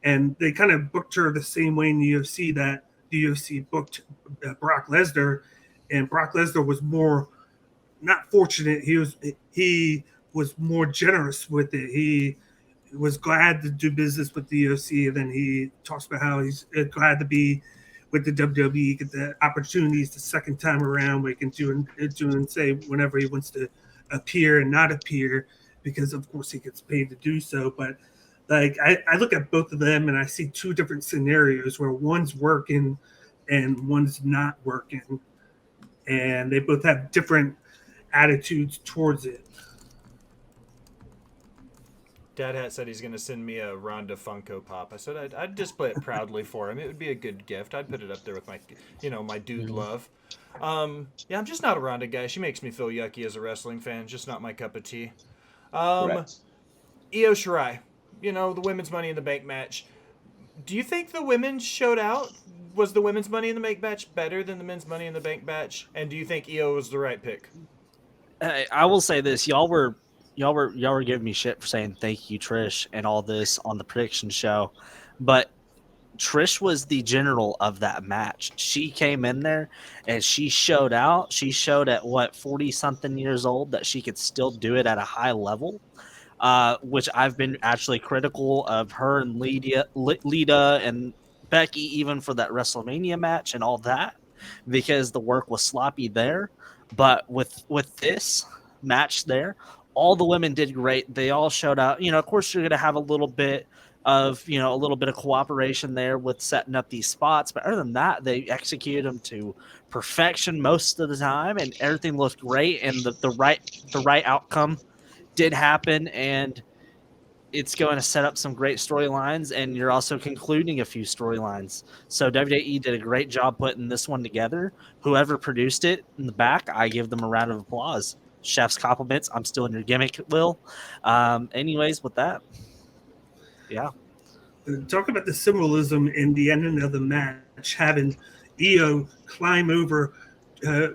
Speaker 3: and they kind of booked her the same way in the UFC that the UFC booked Brock Lesnar, and Brock Lesnar was more not fortunate. He was more generous with it. He was glad to do business with the UFC, and then he talks about how he's glad to be with the WWE, get the opportunities the second time around where he can do and say whenever he wants to appear and not appear, because of course he gets paid to do so. But like I look at both of them and I see two different scenarios where one's working and one's not working, and they both have different attitudes towards it.
Speaker 1: Dad Hat said he's going to send me a Ronda Funko Pop. I said I'd display it proudly for him. It would be a good gift. I'd put it up there with my, you know, my dude love. Yeah, I'm just not a Ronda guy. She makes me feel yucky as a wrestling fan. Just not my cup of tea. Io Shirai, you know, the women's Money in the Bank match. Do you think the women showed out? Was the women's Money in the Bank match better than the men's Money in the Bank match? And do you think Io was the right pick?
Speaker 4: I will say this: y'all were giving me shit for saying thank you, Trish, and all this on the prediction show, but Trish was the general of that match. She came in there and she showed out. She showed at 40-something years old that she could still do it at a high level. which I've been actually critical of her and Lita and Becky, even for that WrestleMania match and all that, because the work was sloppy there. But with this match there, all the women did great. They all showed out. Of course, you're going to have a little bit of cooperation there with setting up these spots, but other than that, they executed them to perfection most of the time, and everything looked great, and the right outcome did happen, and it's going to set up some great storylines, and you're also concluding a few storylines. So WWE did a great job putting this one together. Whoever produced it in the back, I give them a round of applause. Chef's compliments. I'm still in your gimmick, Will. Anyways, with that, yeah.
Speaker 3: Talk about the symbolism in the ending of the match, having Io climb over uh,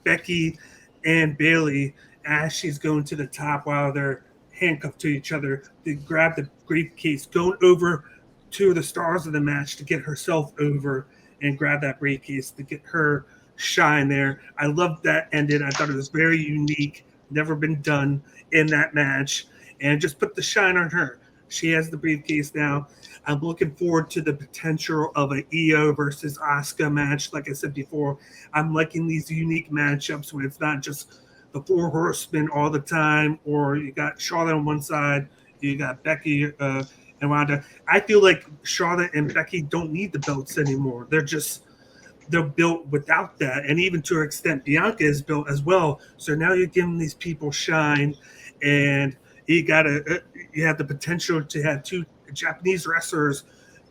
Speaker 3: Becky and Bailey as she's going to the top while they're handcuffed to each other to grab the briefcase, going over to the stars of the match to get herself over and grab that briefcase to get her shine there. I loved that ending. I thought it was very unique, never been done in that match, and just put the shine on her. She has the briefcase now. I'm looking forward to the potential of an Io versus Asuka match. Like I said before, I'm liking these unique matchups where it's not just the four horsemen all the time, or you got Charlotte on one side, you got Becky and Ronda. I feel like Charlotte and Becky don't need the belts anymore. They're built without that, and even to an extent, Bianca is built as well. So now you're giving these people shine, and you have the potential to have two Japanese wrestlers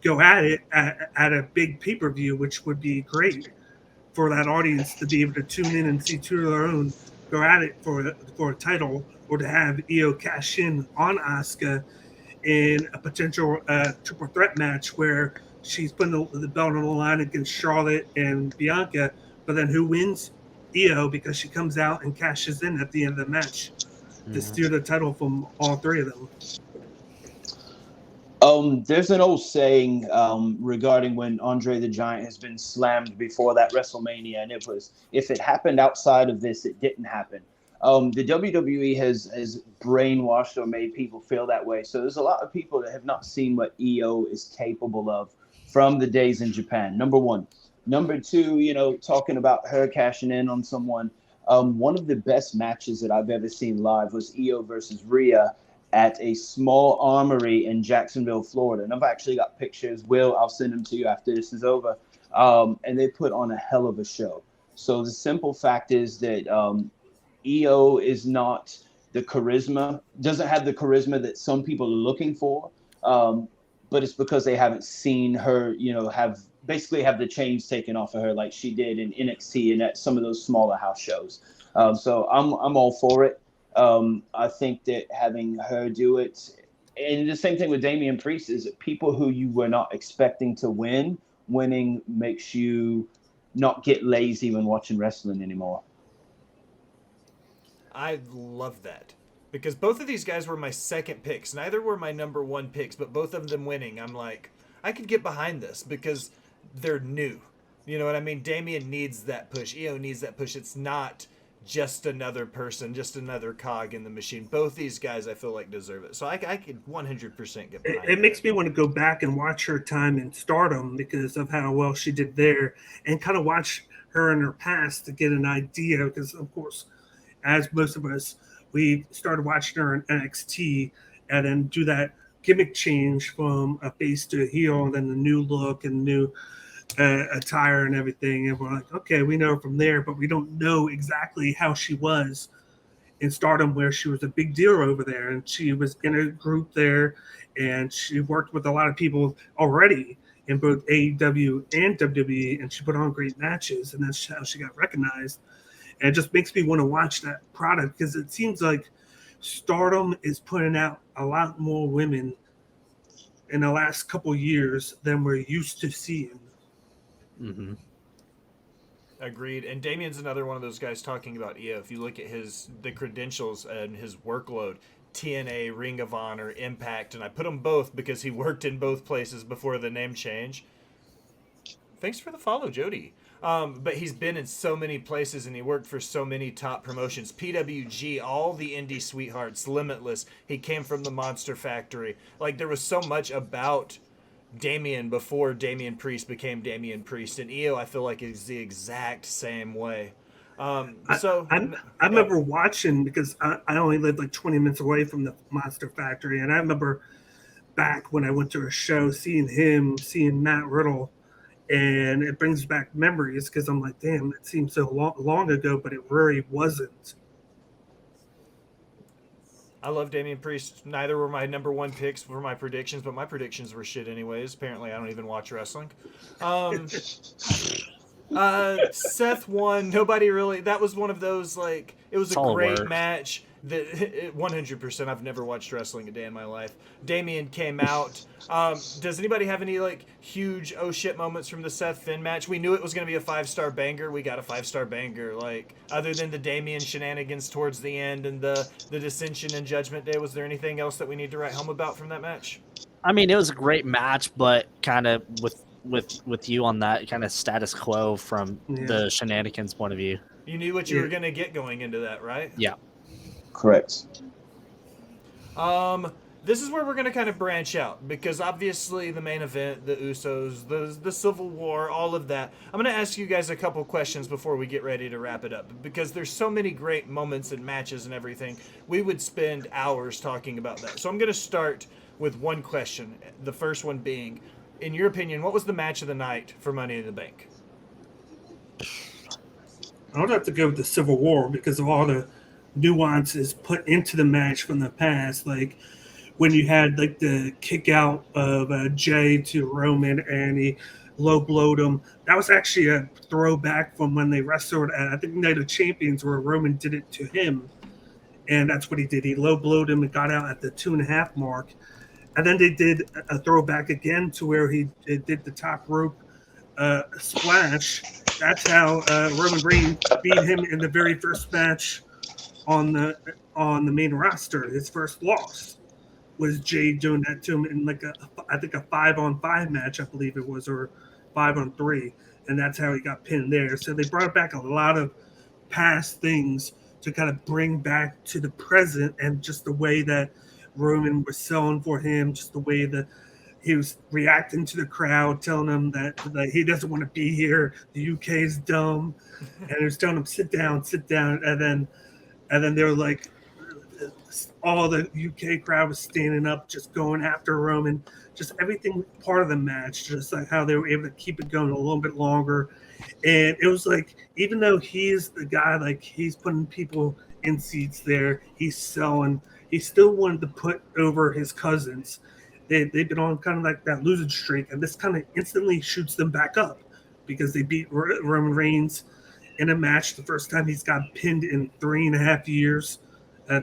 Speaker 3: go at it at a big pay-per-view, which would be great for that audience to be able to tune in and see two of their own go at it for a title, or to have Io cash in on Asuka in a potential triple threat match where she's putting the belt on the line against Charlotte and Bianca, but then who wins? Io, because she comes out and cashes in at the end of the match to steal the title from all three of them.
Speaker 2: There's an old saying regarding when Andre the Giant has been slammed before that WrestleMania, and it was, if it happened outside of this, it didn't happen. The WWE has brainwashed or made people feel that way. So there's a lot of people that have not seen what Io is capable of from the days in Japan. Number one. Number two, talking about her cashing in on someone. One of the best matches that I've ever seen live was Io versus Rhea at a small armory in Jacksonville, Florida. And I've actually got pictures. I'll send them to you after this is over. And they put on a hell of a show. So the simple fact is that Io is not doesn't have the charisma that some people are looking for. But it's because they haven't seen her, have the chains taken off of her like she did in NXT and at some of those smaller house shows. So I'm all for it. I think that having her do it, and the same thing with Damian Priest, is people who you were not expecting to winning makes you not get lazy when watching wrestling anymore.
Speaker 1: I love that. Because both of these guys were my second picks. Neither were my number one picks, but both of them winning. I'm like, I could get behind this because they're new. You know what I mean? Damian needs that push. Io needs that push. It's not just another person, just another cog in the machine. Both these guys, I feel like, deserve it. So I could 100% get behind
Speaker 3: it makes me want to go back and watch her time in Stardom because of how well she did there, and kind of watch her in her past to get an idea. Because, of course, as most of us, we started watching her in NXT and then do that gimmick change from a face to a heel, and then the new look and new attire and everything. And we're like, okay, we know her from there, but we don't know exactly how she was in Stardom, where she was a big deal over there. And she was in a group there, and she worked with a lot of people already in both AEW and WWE, and she put on great matches, and that's how she got recognized. And it just makes me want to watch that product because it seems like Stardom is putting out a lot more women in the last couple of years than we're used to seeing.
Speaker 4: Mm-hmm.
Speaker 1: Agreed. And Damian's another one of those guys talking about Io. If you look at the credentials and his workload, TNA, Ring of Honor, Impact, and I put them both because he worked in both places before the name change. Thanks for the follow, Jody. But he's been in so many places and he worked for so many top promotions. PWG, all the indie sweethearts, Limitless. He came from the Monster Factory. Like, there was so much about Damian before Damian Priest became Damian Priest. And EO, I feel like, is the exact same way.
Speaker 3: I remember watching, because I only lived like 20 minutes away from the Monster Factory. And I remember back when I went to a show, seeing Matt Riddle. And it brings back memories because I'm like, damn, it seems so long ago, but it really wasn't.
Speaker 1: I love Damian Priest. Neither were my number one picks for my predictions, but my predictions were shit anyways. Apparently, I don't even watch wrestling. Seth won. Nobody really. That was one of those, like, it was a great match. 100%. I've never watched wrestling a day in my life. Damian came out. Does anybody have any, like, huge oh shit moments from the Seth Finn match? We knew it was going to be a 5-star banger. We got a 5-star banger. Like, other than the Damian shenanigans towards the end and the dissension and Judgment Day, was there anything else that we need to write home about from that match?
Speaker 4: I mean, it was a great match, but kind of with you on that kind of status quo from the shenanigans point of view.
Speaker 1: You knew what you were going to get going into that, right?
Speaker 4: Yeah.
Speaker 2: Correct.
Speaker 1: This is where we're going to kind of branch out, because obviously the main event, the Usos, the Civil War, all of that. I'm going to ask you guys a couple questions before we get ready to wrap it up, because there's so many great moments and matches and everything. We would spend hours talking about that. So I'm going to start with one question. The first one being, in your opinion, what was the match of the night for Money in the Bank?
Speaker 3: I would have to go with the Civil War because of all the nuances put into the match from the past, like when you had like the kick out of Jay to Roman and he low blowed him. That was actually a throwback from when they wrestled at, I think, Night of Champions, where Roman did it to him, and that's what he did. He low blowed him and got out at the 2.5 mark, and then they did a throwback again to where he did the top rope splash. That's how Roman Reigns beat him in the very first match on the main roster. His first loss was Jay doing that to him in like I think a 5-on-5 match, I believe it was, or 5-on-3, and that's how he got pinned there. So they brought back a lot of past things to kind of bring back to the present, and just the way that Roman was selling for him, just the way that he was reacting to the crowd, telling them that he doesn't want to be here, the UK is dumb, and he was telling them sit down, and then they were like, all the UK crowd was standing up, just going after Roman, just everything part of the match, just like how they were able to keep it going a little bit longer. And it was like, even though he's the guy, like he's putting people in seats there, he's selling, he still wanted to put over his cousins. They've been on kind of like that losing streak, and this kind of instantly shoots them back up because they beat Roman Reigns in a match the first time he's got pinned in 3.5 years.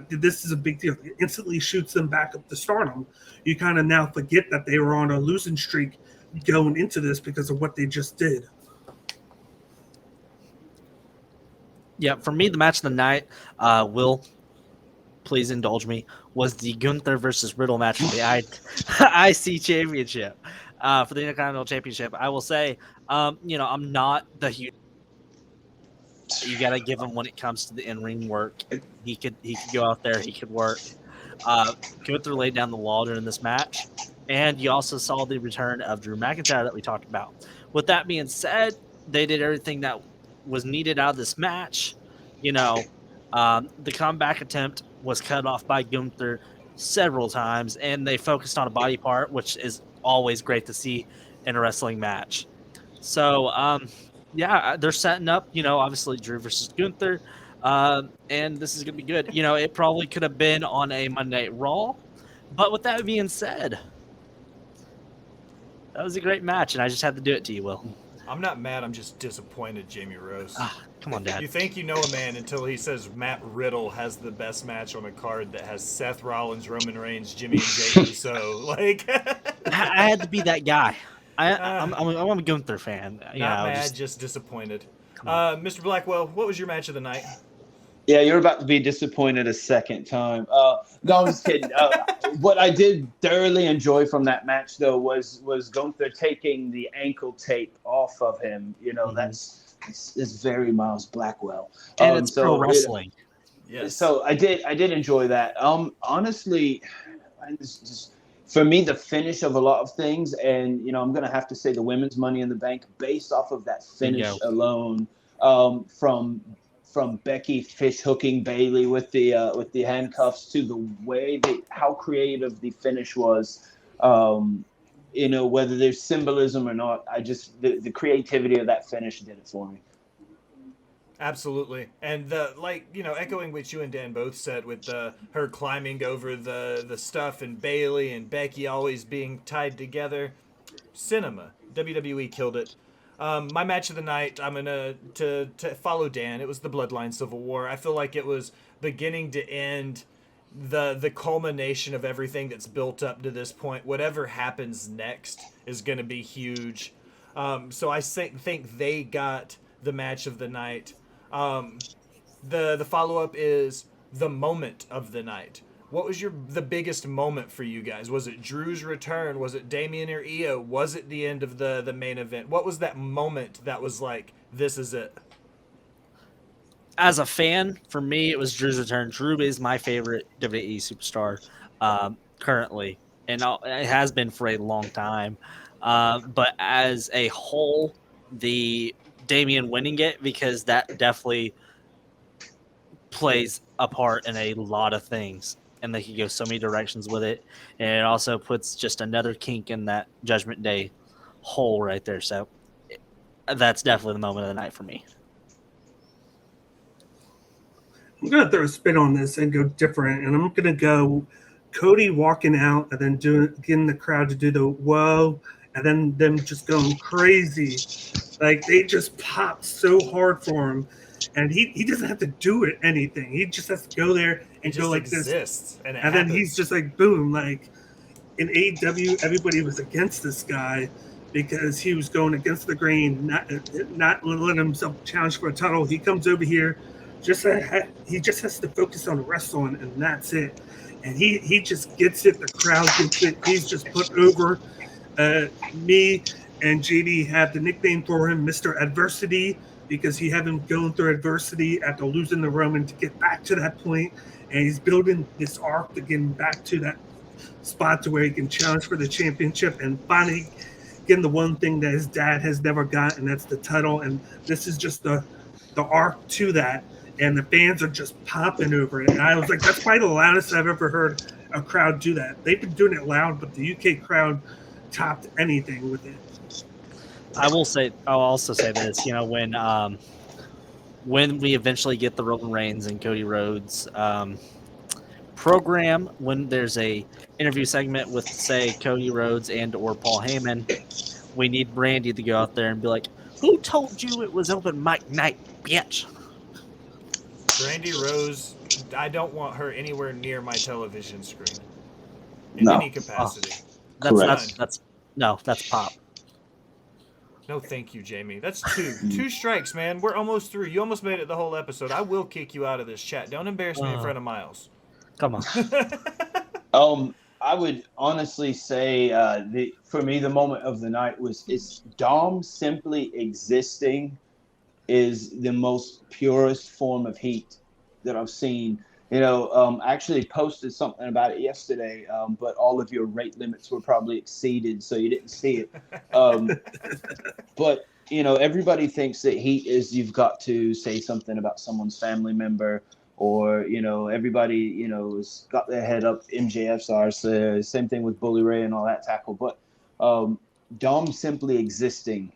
Speaker 3: This is a big deal. It instantly shoots them back up to stardom. You kind of now forget that they were on a losing streak going into this because of what they just did.
Speaker 4: Yeah, for me, the match of the night, Will, please indulge me, was the Gunther versus Riddle match for the IC Championship. For the Intercontinental Championship, I will say, I'm not the huge. You got to give him when it comes to the in-ring work. He could go out there. He could work. Gunther laid down the law during this match. And you also saw the return of Drew McIntyre that we talked about. With that being said, they did everything that was needed out of this match. The comeback attempt was cut off by Gunther several times, and they focused on a body part, which is always great to see in a wrestling match. So, they're setting up, obviously Drew versus Gunther, and this is going to be good. It probably could have been on a Monday Night Raw, but with that being said, that was a great match, and I just had to do it to you, Will.
Speaker 1: I'm not mad. I'm just disappointed, Jamey Rose.
Speaker 4: Come on, Dad.
Speaker 1: You think you know a man until he says Matt Riddle has the best match on a card that has Seth Rollins, Roman Reigns, Jimmy, and Jey Uso. Like,
Speaker 4: I had to be that guy. I'm a Gunther fan.
Speaker 1: Not mad, just disappointed. Mr. Blackwell, what was your match of the night?
Speaker 2: Yeah, you're about to be disappointed a second time. No, I'm just kidding. What I did thoroughly enjoy from that match, though, was Gunther taking the ankle tape off of him. it's very Miles Blackwell.
Speaker 4: And it's pro
Speaker 2: So
Speaker 4: wrestling.
Speaker 1: Yes.
Speaker 2: so I did enjoy that. Honestly, it's just, for me, the finish of a lot of things, and I'm gonna have to say the women's Money in the Bank, based off of that finish
Speaker 4: Bingo.
Speaker 2: alone, from Becky fish hooking Bailey with the handcuffs, to the way how creative the finish was. Whether there's symbolism or not, the creativity of that finish did it for me.
Speaker 1: Absolutely, and echoing what you and Dan both said with her climbing over the stuff, and Bailey and Becky always being tied together. Cinema. WWE killed it. My match of the night, I'm gonna to follow Dan. It was the Bloodline Civil War. I feel like it was beginning to end, the culmination of everything that's built up to this point. Whatever happens next is gonna be huge. So I think they got the match of the night. The follow up is the moment of the night. What was the biggest moment for you guys? Was it Drew's return? Was it Damian or Io? Was it the end of the main event? What was that moment that was like, this is it?
Speaker 4: As a fan, for me, it was Drew's return. Drew is my favorite WWE superstar currently, and it has been for a long time. But as a whole, the Damian winning it, because that definitely plays a part in a lot of things, and they can go so many directions with it, and it also puts just another kink in that Judgment Day hole right there. So that's definitely the moment of the night for me.
Speaker 3: I'm going to throw a spin on this and go different, and I'm going to go Cody walking out and then getting the crowd to do the whoa, and then them just going crazy. Like, they just pop so hard for him, and he doesn't have to do anything. He just has to go there and go like this.
Speaker 1: And
Speaker 3: then he's just like, boom. Like, in AEW, everybody was against this guy because he was going against the grain, not letting himself challenge for a title. He comes over here, he just has to focus on wrestling, and that's it. And he just gets it. The crowd gets it. He's just put over. Me and JD have the nickname for him, Mr. Adversity, because he had him going through adversity after losing the Roman to get back to that point. And he's building this arc to getting back to that spot to where he can challenge for the championship and finally getting the one thing that his dad has never got, and that's the title. And this is just the arc to that. And the fans are just popping over it. And I was like, that's probably the loudest I've ever heard a crowd do that. They've been doing it loud, but the UK crowd topped anything with it.
Speaker 4: I'll also say this, when we eventually get the Roman Reigns and Cody Rhodes program, when there's a interview segment with, say, Cody Rhodes and or Paul Heyman, we need Brandy to go out there and be like, who told you it was open mic night, bitch?
Speaker 1: Brandy Rose, I don't want her anywhere near my television screen in
Speaker 2: No.
Speaker 1: any capacity.
Speaker 4: That's Pop.
Speaker 1: No, thank you, Jamie. That's two strikes, man. We're almost through. You almost made it the whole episode. I will kick you out of this chat. Don't embarrass me in front of Miles.
Speaker 4: Come on.
Speaker 2: I would honestly say for me, the moment of the night is Dom simply existing is the most purest form of heat that I've seen. I actually posted something about it yesterday, but all of your rate limits were probably exceeded, so you didn't see it. But, everybody thinks that heat is you've got to say something about someone's family member, or, everybody, has got their head up. MJF's ours, same thing with Bully Ray and all that tackle. But Dom simply existing,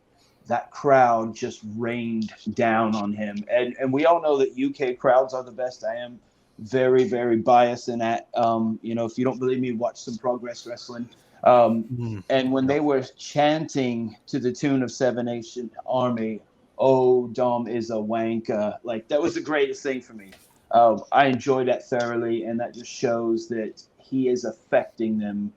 Speaker 2: that crowd just rained down on him. And we all know that UK crowds are the best. I am very, very biased in that. If you don't believe me, watch some Progress Wrestling. And when they were chanting to the tune of Seven Nation Army, oh, Dom is a wanker. Like, that was the greatest thing for me. I enjoyed that thoroughly, and that just shows that he is affecting them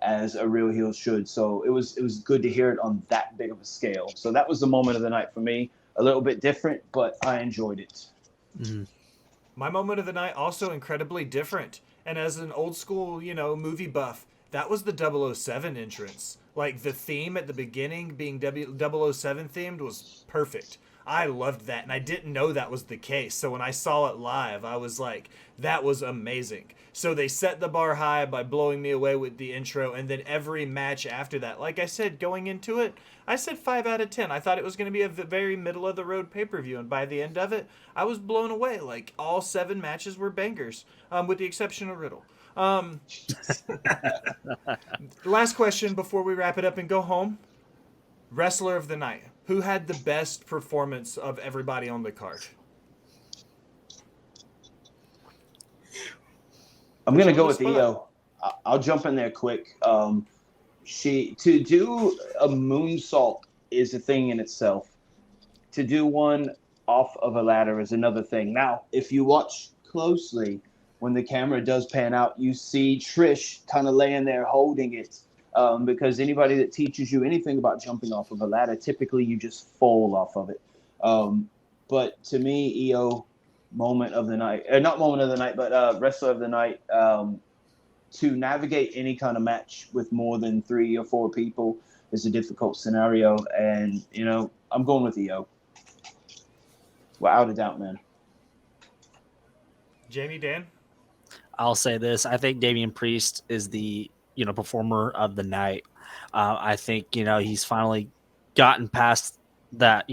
Speaker 2: as a real heel should. So it was good to hear it on that big of a scale. So that was the moment of the night for me. A little bit different, but I enjoyed it.
Speaker 4: Mm-hmm.
Speaker 1: My moment of the night also incredibly different. And as an old school, movie buff, that was the 007 entrance. Like, the theme at the beginning being 007 themed was perfect. I loved that, and I didn't know that was the case. So when I saw it live, I was like, that was amazing. So they set the bar high by blowing me away with the intro, and then every match after that, like I said, going into it, I said 5 out of 10. I thought it was going to be a very middle of the road pay-per-view, and by the end of it, I was blown away. Like, all 7 matches were bangers, with the exception of Riddle. Last question before we wrap it up and go home. Wrestler of the night. Who had the best performance of everybody on the card?
Speaker 2: I'm gonna go with EO. I'll jump in there quick. To do a moonsault is a thing in itself. To do one off of a ladder is another thing. Now, if you watch closely, when the camera does pan out, you see Trish kind of laying there holding it. Because anybody that teaches you anything about jumping off of a ladder, typically you just fall off of it. But to me, EO, moment of the night, not moment of the night, but wrestler of the night, to navigate any kind of match with more than 3 or 4 people is a difficult scenario. And, I'm going with EO. Without a doubt, man.
Speaker 1: Jamie, Dan?
Speaker 4: I'll say this. I think Damian Priest is the performer of the night. I think he's finally gotten past that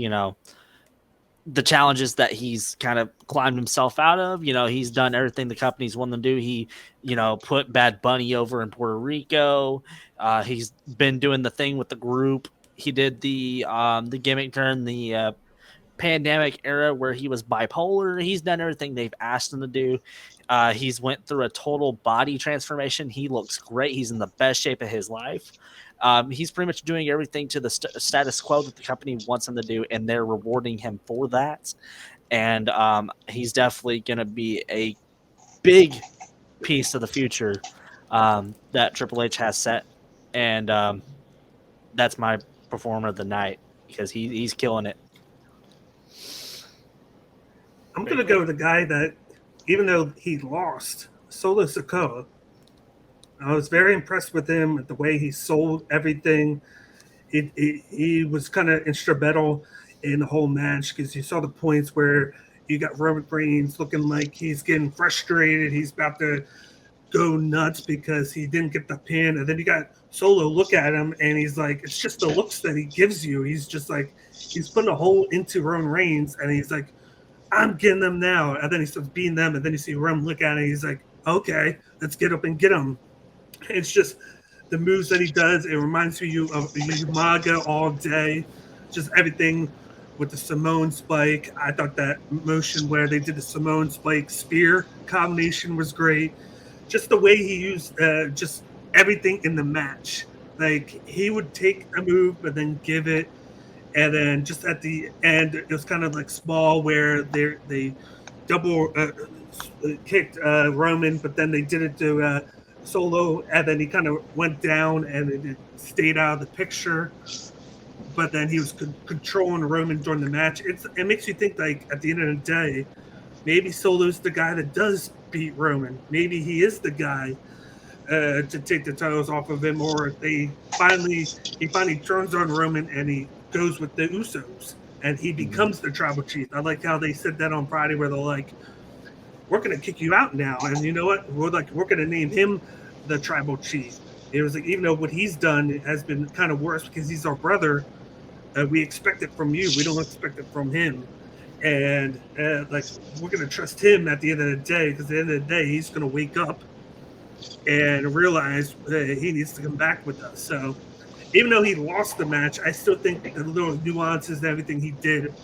Speaker 4: the challenges that he's kind of climbed himself out of. He's done everything the company's wanted to do. He put Bad Bunny over in Puerto Rico. He's been doing the thing with the group. He did the gimmick during the pandemic era where he was bipolar. He's done everything they've asked him to do. He's went through a total body transformation. He looks great. He's in the best shape of his life. He's pretty much doing everything to the status quo that the company wants him to do, and they're rewarding him for that. And he's definitely going to be a big piece of the future that Triple H has set. And that's my performer of the night because he's killing it.
Speaker 3: I'm going to go with the guy that, even though he lost, Solo Sikoa, I was very impressed with him, the way he sold everything. He was kind of instrumental in the whole match because you saw the points where you got Roman Reigns looking like he's getting frustrated. He's about to go nuts because he didn't get the pin. And then you got Solo look at him, and he's like, it's just the looks that he gives you. He's just like, he's putting a hole into Roman Reigns, and he's like, I'm getting them now. And then he starts beating them, and then you see Roman look at it, and he's like, okay, let's get up and get him. It's just the moves that he does. It reminds you of Umaga all day. Just everything with the Simone spike. I thought that motion where they did the Simone spike spear combination was great. Just the way he used just everything in the match. Like, he would take a move, but then give it. And then just at the end, it was kind of like small where they double kicked Roman, but then they did it to Solo, and then he kind of went down and it stayed out of the picture. But then he was controlling Roman during the match. It makes you think, like, at the end of the day, maybe Solo's the guy that does beat Roman. Maybe he is the guy to take the titles off of him, or he finally turns on Roman and he goes with the Usos and he becomes the tribal chief. I like how they said that on Friday, where they're like, we're going to kick you out now. And you know what? We're going to name him the tribal chief. It was like, even though what he's done has been kind of worse because he's our brother, we expect it from you. We don't expect it from him. And like, we're going to trust him at the end of the day, because at the end of the day, he's going to wake up and realize he needs to come back with us. So even though he lost the match, I still think the little nuances and everything he did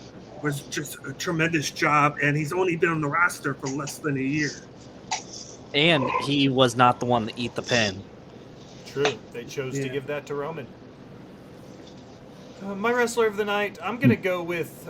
Speaker 3: was just a tremendous job. And he's only been on the roster for less than a year.
Speaker 4: And he was not the one to eat the pin.
Speaker 1: True. They chose to give that to Roman. My wrestler of the night, I'm gonna go with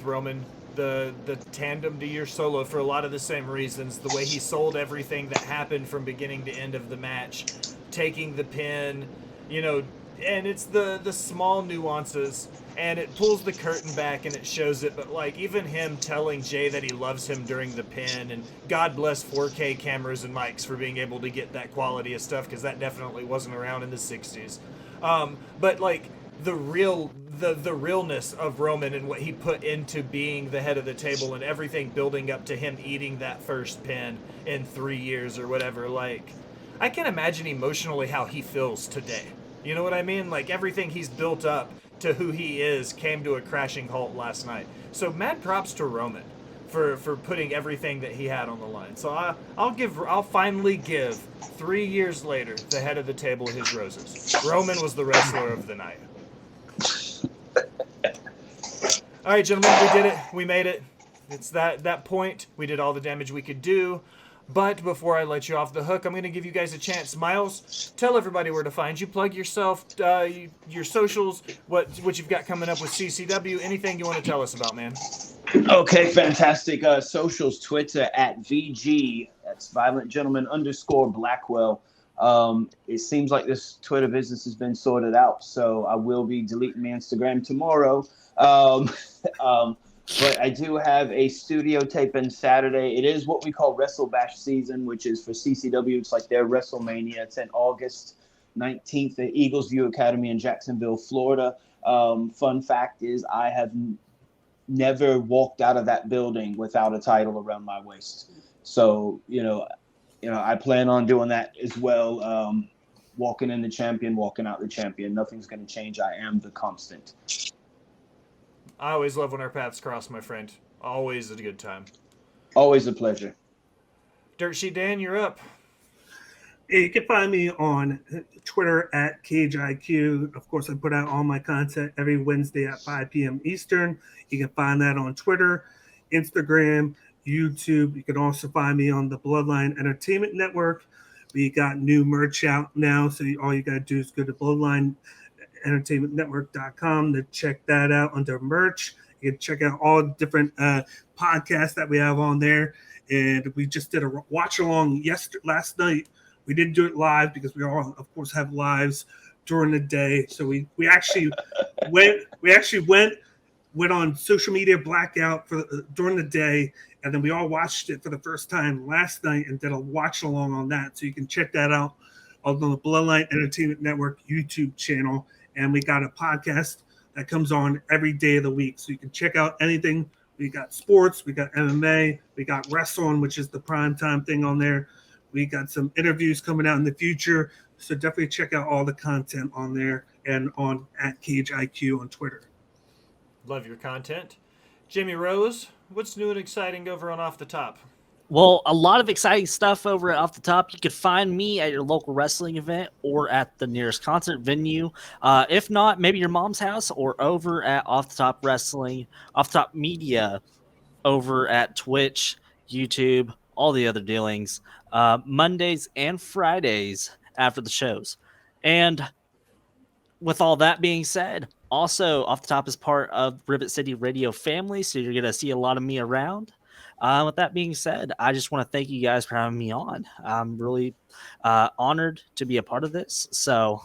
Speaker 1: Roman, the tandem to your Solo, for a lot of the same reasons. The way he sold everything that happened from beginning to end of the match, taking the pin, and it's the small nuances, and it pulls the curtain back and it shows it. But like, even him telling Jay that he loves him during the pin, and God bless 4K cameras and mics for being able to get that quality of stuff, because that definitely wasn't around in the 60s. But like, the realness of Roman and what he put into being the head of the table and everything building up to him eating that first pin in 3 years or whatever. Like, I can imagine emotionally how he feels today. You know what I mean? Like, everything he's built up to who he is came to a crashing halt last night. So mad props to Roman for putting everything that he had on the line. So I'll finally give 3 years later the head of the table his roses. Roman was the wrestler of the night. All right, gentlemen, we did it. We made it. It's that point. We did all the damage we could do. But before I let you off the hook, I'm going to give you guys a chance. Miles, tell everybody where to find you. Plug yourself, your socials, what you've got coming up with CCW, anything you want to tell us about, man.
Speaker 2: Okay, fantastic. Socials, Twitter at VG, that's Violent Gentleman _ Blackwell. It seems like this Twitter business has been sorted out, so I will be deleting my Instagram tomorrow. But I do have a studio taping Saturday. It is what we call Wrestle Bash season, which is for CCW. It's like their WrestleMania. It's in August 19th at Eagles View Academy in Jacksonville, Florida. Fun fact is I have never walked out of that building without a title around my waist. So, I plan on doing that as well. Walking in the champion, walking out the champion. Nothing's going to change. I am the constant.
Speaker 1: I always love when our paths cross, my friend. Always a good time.
Speaker 2: Always a pleasure.
Speaker 1: Dirt Sheet Dan, you're up.
Speaker 3: You can find me on Twitter at CageIQ. Of course, I put out all my content every Wednesday at 5 p.m. Eastern. You can find that on Twitter, Instagram, YouTube. You can also find me on the Bloodline Entertainment Network. We got new merch out now, so all you got to do is go to BloodlineEntertainmentNetwork.com to check that out under merch. You can check out all the different podcasts that we have on there. And we just did a watch along last night. We didn't do it live because we all, of course, have lives during the day. So we actually went on social media blackout during the day, and then we all watched it for the first time last night and did a watch along on that. So you can check that out on the Bloodline Entertainment Network YouTube channel. And we got a podcast that comes on every day of the week. So you can check out anything. We got sports, we got MMA, we got wrestling, which is the primetime thing on there. We got some interviews coming out in the future. So definitely check out all the content on there and on at CageIQ on Twitter.
Speaker 1: Love your content. Jamey Rose, what's new and exciting over on Off the Top?
Speaker 4: Well, a lot of exciting stuff over at Off the Top. You can find me at your local wrestling event or at the nearest concert venue. If not, maybe your mom's house or over at Off the Top Wrestling, Off the Top Media over at Twitch, YouTube, all the other dealings. Mondays and Fridays after the shows. And with all that being said, also Off the Top is part of Rivet City Radio family, so you're going to see a lot of me around. With that being said, I just want to thank you guys for having me on. I'm really honored to be a part of this. So,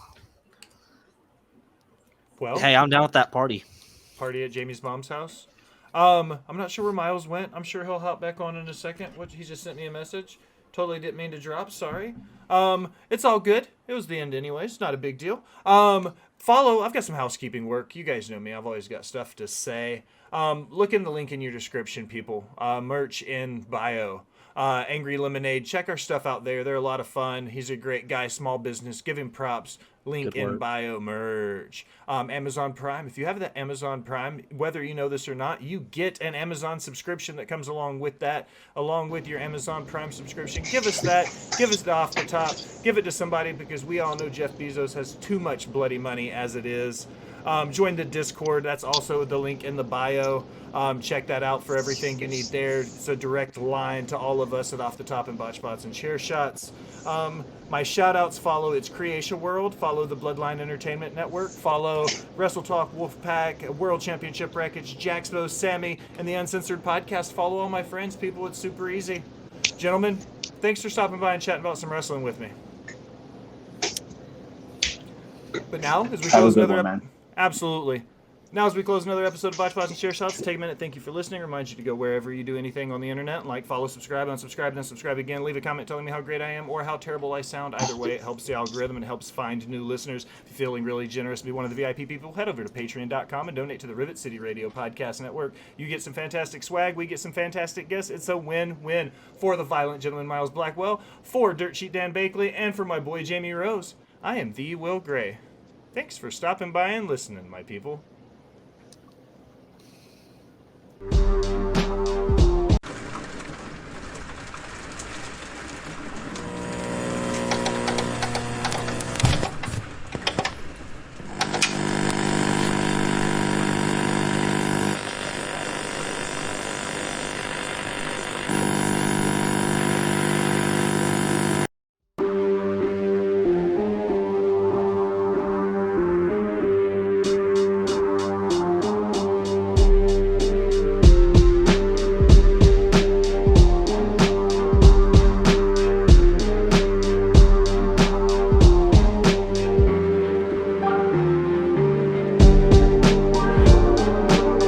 Speaker 1: Well,
Speaker 4: hey, I'm down with that party.
Speaker 1: Party at Jamie's mom's house. I'm not sure where Miles went. I'm sure he'll hop back on in a second. He just sent me a message. Totally didn't mean to drop. Sorry. It's all good. It was the end anyways. Not a big deal. Follow. I've got some housekeeping work. You guys know me. I've always got stuff to say. Look in the link in your description, people. Merch in bio. Angry Lemonade. Check our stuff out there. They're a lot of fun. He's a great guy. Small business. Give him props. Link in bio. Merch. Amazon Prime. If you have the Amazon Prime, whether you know this or not, you get an Amazon subscription that comes along with that, along with your Amazon Prime subscription. Give us that. Give us the Off the Top. Give it to somebody because we all know Jeff Bezos has too much bloody money as it is. Join the Discord. That's also the link in the bio. Check that out for everything you need there. It's a direct line to all of us at Off the Top and Botch Bots and Chair Shots. My shout outs follow It's Creation World, follow the Bloodline Entertainment Network, follow Wrestle Talk Wolfpack, World Championship Wreckage, Jaxbo, Sammy, and the Uncensored Podcast. Follow all my friends, people. It's super easy. Gentlemen, thanks for stopping by and chatting about some wrestling with me. But now, as we close another
Speaker 2: man.
Speaker 1: Absolutely. Now, as we close another episode of Botched and Share Shots, take a minute. Thank you for listening. Remind you to go wherever you do anything on the internet. Like, follow, subscribe, unsubscribe, then subscribe again. Leave a comment telling me how great I am or how terrible I sound. Either way, it helps the algorithm and helps find new listeners. If you're feeling really generous to be one of the VIP people, head over to patreon.com and donate to the Rivet City Radio Podcast Network. You get some fantastic swag. We get some fantastic guests. It's a win-win for the violent gentleman Miles Blackwell, for Dirt Sheet Dan Bakley, and for my boy Jamey Rose. I am the Will Gray. Thanks for stopping by and listening, my people.